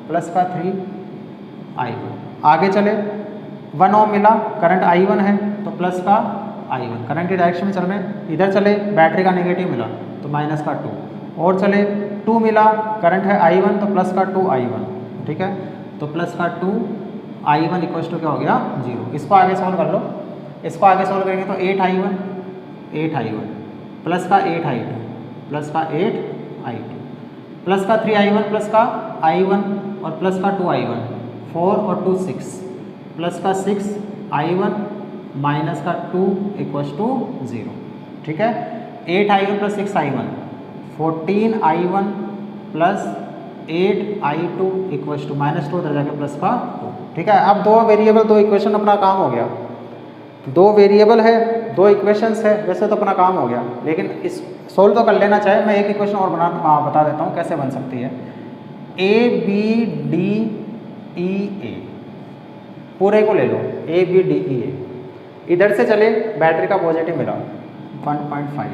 प्लस का 3I1। आगे चले 1 ओम मिला, करंट I1 है तो प्लस का I1, करंट की डायरेक्शन में चल रहे हैं। इधर चले बैटरी का नेगेटिव मिला तो माइनस का 2, और चले 2 मिला, करंट है I1 तो प्लस का 2I1, ठीक है, तो प्लस का 2I1 इक्वल टू क्या हो गया 0। इसको आगे सॉल्व कर लो, इसको आगे सॉल्व करेंगे तो 8I1 प्लस का 8I2 प्लस का 8I2 प्लस का 3I1 प्लस का I1 और प्लस का 2I1, 4 और 2 6, प्लस का 6I1 माइनस का 2 इक्वल्स टू 0, ठीक है। 8I1 plus 6I1 14I1 plus 8I2 equals to minus 2 उधर जाके प्लस का 2, ठीक है। अब दो वेरिएबल, दो इक्वेशन, अपना काम हो गया। दो वेरिएबल है, दो इक्वेशंस है, वैसे तो अपना काम हो गया, लेकिन इस सोल्व तो कर लेना चाहे। मैं एक इक्वेशन और बता देता हूँ कैसे बन सकती है। ABDEA पूरे को ले लो, ABDEA। इधर से चले बैटरी का पॉजिटिव मिला 1.5,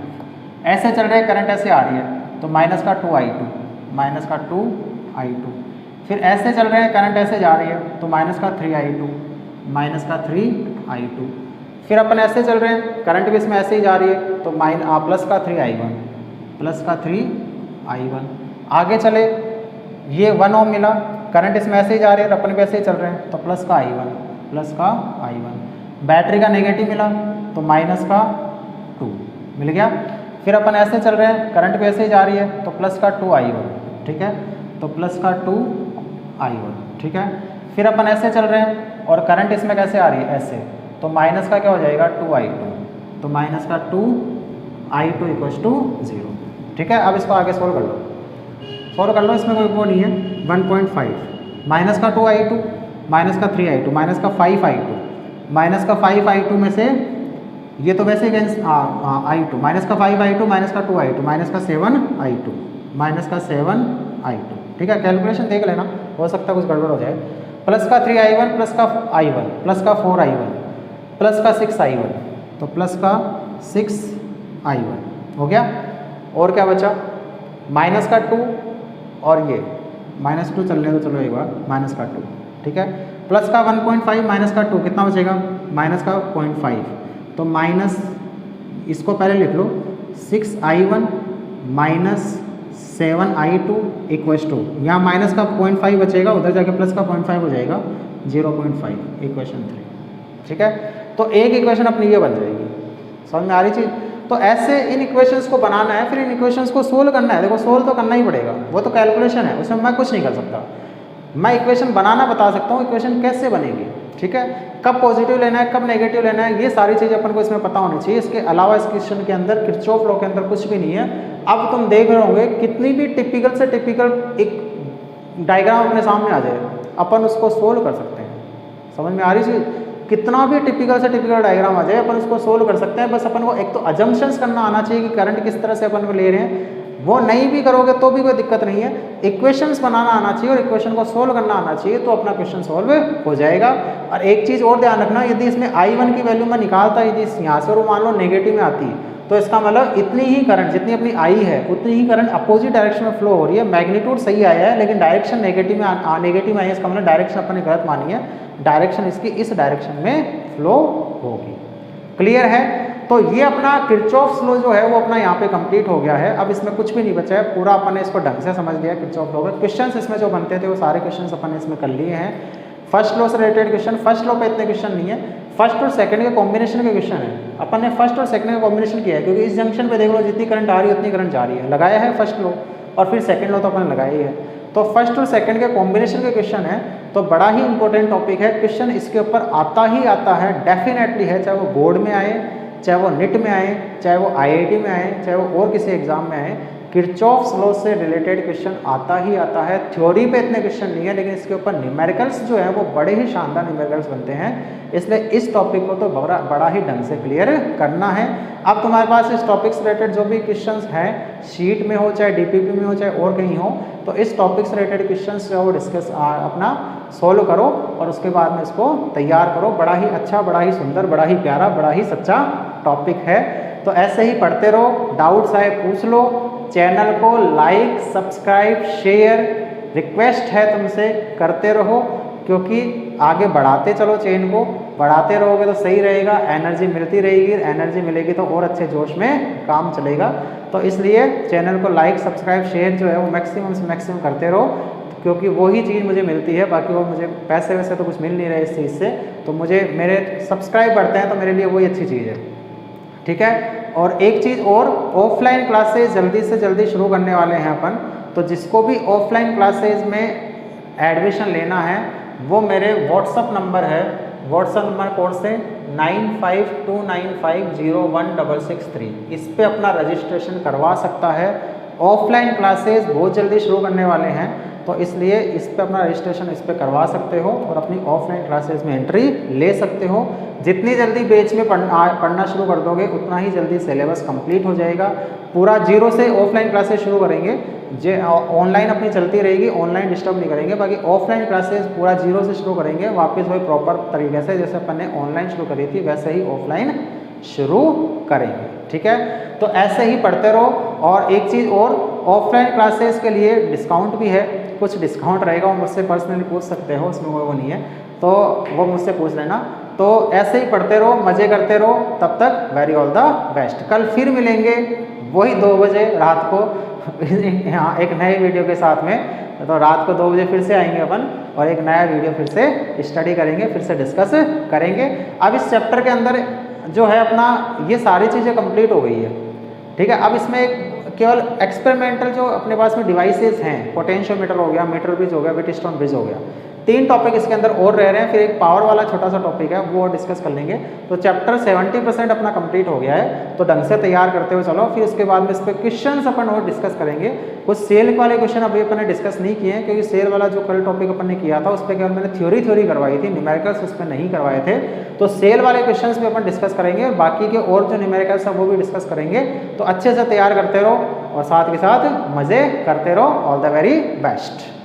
ऐसे चल रहे करंट ऐसे आ रही है तो माइनस का 2I2, माइनस का 2I2। फिर ऐसे चल रहे हैं करंट ऐसे जा रही है तो माइनस का 3I2, माइनस का 3I2। फिर अपन ऐसे चल रहे हैं, करंट भी इसमें ऐसे ही जा रही है तो प्लस का 3I1, प्लस का 3I1। आगे चले ये 1 ओम मिला, करंट इसमें ऐसे ही जा रही है, अपन भी ऐसे ही चल रहे हैं तो प्लस का I1, प्लस का I1। बैटरी का नेगेटिव मिला तो माइनस का 2 मिल गया। फिर अपन ऐसे चल रहे हैं, करंट भी ऐसे ही जा रही है तो प्लस का 2I1, ठीक है, तो प्लस का 2I1, ठीक है। फिर अपन ऐसे चल रहे हैं और करंट इसमें कैसे आ रही है ऐसे, तो माइनस का क्या हो जाएगा 2I2, तो माइनस का 2I2 इक्वल्स टू 0, ठीक है। अब इसको आगे सोल्व कर लो, सोल्व कर लो, इसमें कोई वो नहीं है। 1.5 माइनस का 2I2, माइनस का 3I2, माइनस का 5I2, माइनस का 5I2 में से ये तो वैसे ही I2, माइनस का 5I2, माइनस का 2I2, माइनस का 7I2, माइनस का 7I2, ठीक है। कैलकुलेशन देख लेना, हो सकता है कुछ गड़बड़ हो जाए। प्लस का 3I1 प्लस का I1 प्लस का 4I1 प्लस का 6I1, तो प्लस का 6I1 हो गया। और क्या बचा, माइनस का 2 और ये माइनस 2 चलने दो, चलो एक बार, माइनस का 2, ठीक है। प्लस का 1.5 माइनस का 2 कितना बचेगा, माइनस का 0.5, तो माइनस, इसको पहले लिख लो 6I1 minus 7I2 equals to, यहाँ माइनस का 0.5 बचेगा, उधर जाके प्लस का 0.5 हो जाएगा 0.5, इक्वेशन 3, ठीक है। तो एक इक्वेशन अपनी ये बन जाएगी, समझ में आ रही चीज़। तो ऐसे इन इक्वेशंस को बनाना है, फिर इन इक्वेशंस को सोल्व करना है। देखो सोल्व तो करना ही पड़ेगा, वो तो कैलकुलेशन है, उसमें मैं कुछ नहीं कर सकता। मैं इक्वेशन बनाना बता सकता हूँ, इक्वेशन कैसे बनेगी, ठीक है। कब पॉजिटिव लेना है, कब नेगेटिव लेना है, ये सारी चीज़ें अपन को इसमें पता होनी चाहिए। इसके अलावा इस क्वेश्चन के अंदर किरचॉफ लॉ के अंदर कुछ भी नहीं है। अब तुम देख रहे होंगे कितनी भी टिपिकल से टिपिकल एक डायग्राम अपने सामने आ जाए, अपन उसको सोल्व कर सकते हैं। समझ में आ रही चीज़, कितना भी टिपिकल से टिपिकल डायग्राम आ जाए अपन उसको सोल्व कर सकते हैं। बस अपन को एक तो अजम्पशंस करना आना चाहिए कि करंट किस तरह से अपन को ले रहे हैं, वो नहीं भी करोगे तो भी कोई दिक्कत नहीं है। इक्वेशंस बनाना आना चाहिए और इक्वेशन को सोल्व करना आना चाहिए, तो अपना क्वेश्चन सोल्व हो जाएगा। और एक चीज़ और ध्यान रखना, यदि इसमें I1 की वैल्यू मैं निकालता, यदि यहाँ से और मान लो नेगेटिव में आती, तो इसका मतलब इतनी ही करंट, जितनी अपनी I है उतनी ही करंट अपोजिट डायरेक्शन में फ्लो हो रही है। मैग्नीट्यूड सही आया है लेकिन डायरेक्शन नेगेटिव में आई है, इसका मतलब डायरेक्शन अपन ने गलत मानी है, डायरेक्शन इसकी इस डायरेक्शन में फ्लो होगी। क्लियर है। तो ये अपना किरचॉफ्स लॉ जो है वो अपना यहाँ पे कंप्लीट हो गया है। अब इसमें कुछ भी नहीं बचा है, पूरा अपन ने इसको ढंग से समझ लिया किरचॉफ लॉ का। क्वेश्चंस इसमें जो बनते थे वो सारे क्वेश्चंस अपन ने इसमें कर लिए हैं। फर्स्ट लॉ से रिलेटेड क्वेश्चन, फर्स्ट लॉ पे इतने क्वेश्चन नहीं है, फर्स्ट और सेकंड के कॉम्बिनेशन के क्वेश्चन है। अपन ने फर्स्ट और सेकंड का कॉम्बिनेशन किया है, क्योंकि इस जंक्शन पे देख लो जितनी करंट आ रही है उतनी करंट जा रही है, लगाया है फर्स्ट लॉ और फिर सेकंड लॉ तो अपन लगाया ही है। तो फर्स्ट और सेकंड के कॉम्बिनेशन के क्वेश्चन है, तो बड़ा ही इंपॉर्टेंट टॉपिक है। क्वेश्चन इसके ऊपर आता ही आता है, डेफिनेटली है, चाहे वो बोर्ड में आए, चाहे वो नीट में आए, चाहे वो IIT में आए, चाहे वो और किसी एग्जाम में आए, किरचॉफ्स लॉ से रिलेटेड क्वेश्चन आता ही आता है। थ्योरी पे इतने क्वेश्चन नहीं है, लेकिन इसके ऊपर न्यूमेरिकल्स जो है वो बड़े ही शानदार न्यूमेरिकल्स बनते हैं। इसलिए इस टॉपिक को तो बड़ा ही ढंग से क्लियर करना है। अब तुम्हारे पास इस टॉपिक से रिलेटेड जो भी क्वेश्चंस हैं, शीट में हो चाहे डीपीपी में हो चाहे और कहीं हो, तो इस टॉपिक से रिलेटेड क्वेश्चंस जो है वो डिस्कस अपना सोल्व करो और उसके बाद में इसको तैयार करो। बड़ा ही अच्छा, बड़ा ही सुंदर, बड़ा ही प्यारा, बड़ा ही सच्चा टॉपिक है। तो ऐसे ही पढ़ते रहो, डाउट्स आए पूछ लो। चैनल को लाइक, सब्सक्राइब, शेयर रिक्वेस्ट है तुमसे करते रहो, क्योंकि आगे बढ़ाते चलो, चेन को बढ़ाते रहोगे तो सही रहेगा, एनर्जी मिलती रहेगी, एनर्जी मिलेगी तो और अच्छे जोश में काम चलेगा। तो इसलिए चैनल को लाइक, सब्सक्राइब, शेयर जो है वो मैक्सिमम से मैक्सिमम करते रहो, क्योंकि वही चीज़ मुझे मिलती है। बाकी वो मुझे पैसे वैसे तो कुछ मिल नहीं रहे इस चीज़ से, तो मुझे मेरे सब्सक्राइब बढ़ते हैं तो मेरे लिए वही अच्छी चीज़ है, ठीक है। और एक चीज़ और, ऑफलाइन क्लासेस जल्दी से जल्दी शुरू करने वाले हैं अपन। तो जिसको भी ऑफलाइन क्लासेस में एडमिशन लेना है वो मेरे व्हाट्सअप नंबर है, व्हाट्सअप नंबर कोड से 9529501663, इस पे अपना रजिस्ट्रेशन करवा सकता है। ऑफलाइन क्लासेस बहुत जल्दी शुरू करने वाले हैं, तो इसलिए इस पे अपना रजिस्ट्रेशन इस पे करवा सकते हो और अपनी ऑफलाइन क्लासेस में एंट्री ले सकते हो। जितनी जल्दी बैच में पढ़ना शुरू कर दोगे उतना ही जल्दी सिलेबस कंप्लीट हो जाएगा। पूरा जीरो से ऑफलाइन क्लासेस शुरू करेंगे, ऑनलाइन अपनी चलती रहेगी, ऑनलाइन डिस्टर्ब नहीं करेंगे। बाकी ऑफलाइन क्लासेस पूरा जीरो से शुरू करेंगे, वापस वही प्रॉपर तरीके से जैसे अपन ने ऑनलाइन शुरू करी थी वैसे ही ऑफलाइन शुरू करेंगे, ठीक है। तो ऐसे ही पढ़ते रहो। और एक चीज़ और, ऑफलाइन क्लासेस के लिए डिस्काउंट भी है, कुछ डिस्काउंट रहेगा, वो मुझसे पर्सनली पूछ सकते हो, उसमें वो नहीं है तो वो मुझसे पूछ लेना। तो ऐसे ही पढ़ते रहो, मज़े करते रहो, तब तक वेरी ऑल द बेस्ट। कल फिर मिलेंगे वही 2 बजे रात को यहाँ एक नए वीडियो के साथ में। तो रात को 2 बजे फिर से आएंगे अपन और एक नया वीडियो फिर से स्टडी करेंगे, फिर से डिस्कस करेंगे। अब इस चैप्टर के अंदर जो है अपना ये सारी चीज़ें कंप्लीट हो गई है, ठीक है। अब इसमें केवल एक्सपेरिमेंटल जो अपने पास में डिवाइसेस हैं, पोटेंशियोमीटर हो गया, मीटर ब्रिज हो गया, व्हीटस्टोन ब्रिज हो गया, 3 टॉपिक इसके अंदर और रह रहे हैं। फिर एक पावर वाला छोटा सा टॉपिक है वो डिस्कस कर लेंगे। तो चैप्टर 70% अपना कंप्लीट हो गया है, तो ढंग से तैयार करते हुए चलो। फिर उसके बाद में इस पर क्वेश्चन अपन और डिस्कस करेंगे। कुछ सेल वाले क्वेश्चन अभी अपन ने डिस्कस नहीं किए हैं, क्योंकि सेल वाला जो कल टॉपिक अपन ने किया था उस पर केवल मैंने थ्योरी करवाई थी, न्यूमेरिकल्स उस पर नहीं करवाए थे। तो सेल वाले क्वेश्चन भी अपन डिस्कस करेंगे और बाकी के और जो न्यूमेरिकल्स है वो भी डिस्कस करेंगे। तो अच्छे से तैयार करते रहो और साथ के साथ मज़े करते रहो। All the very best.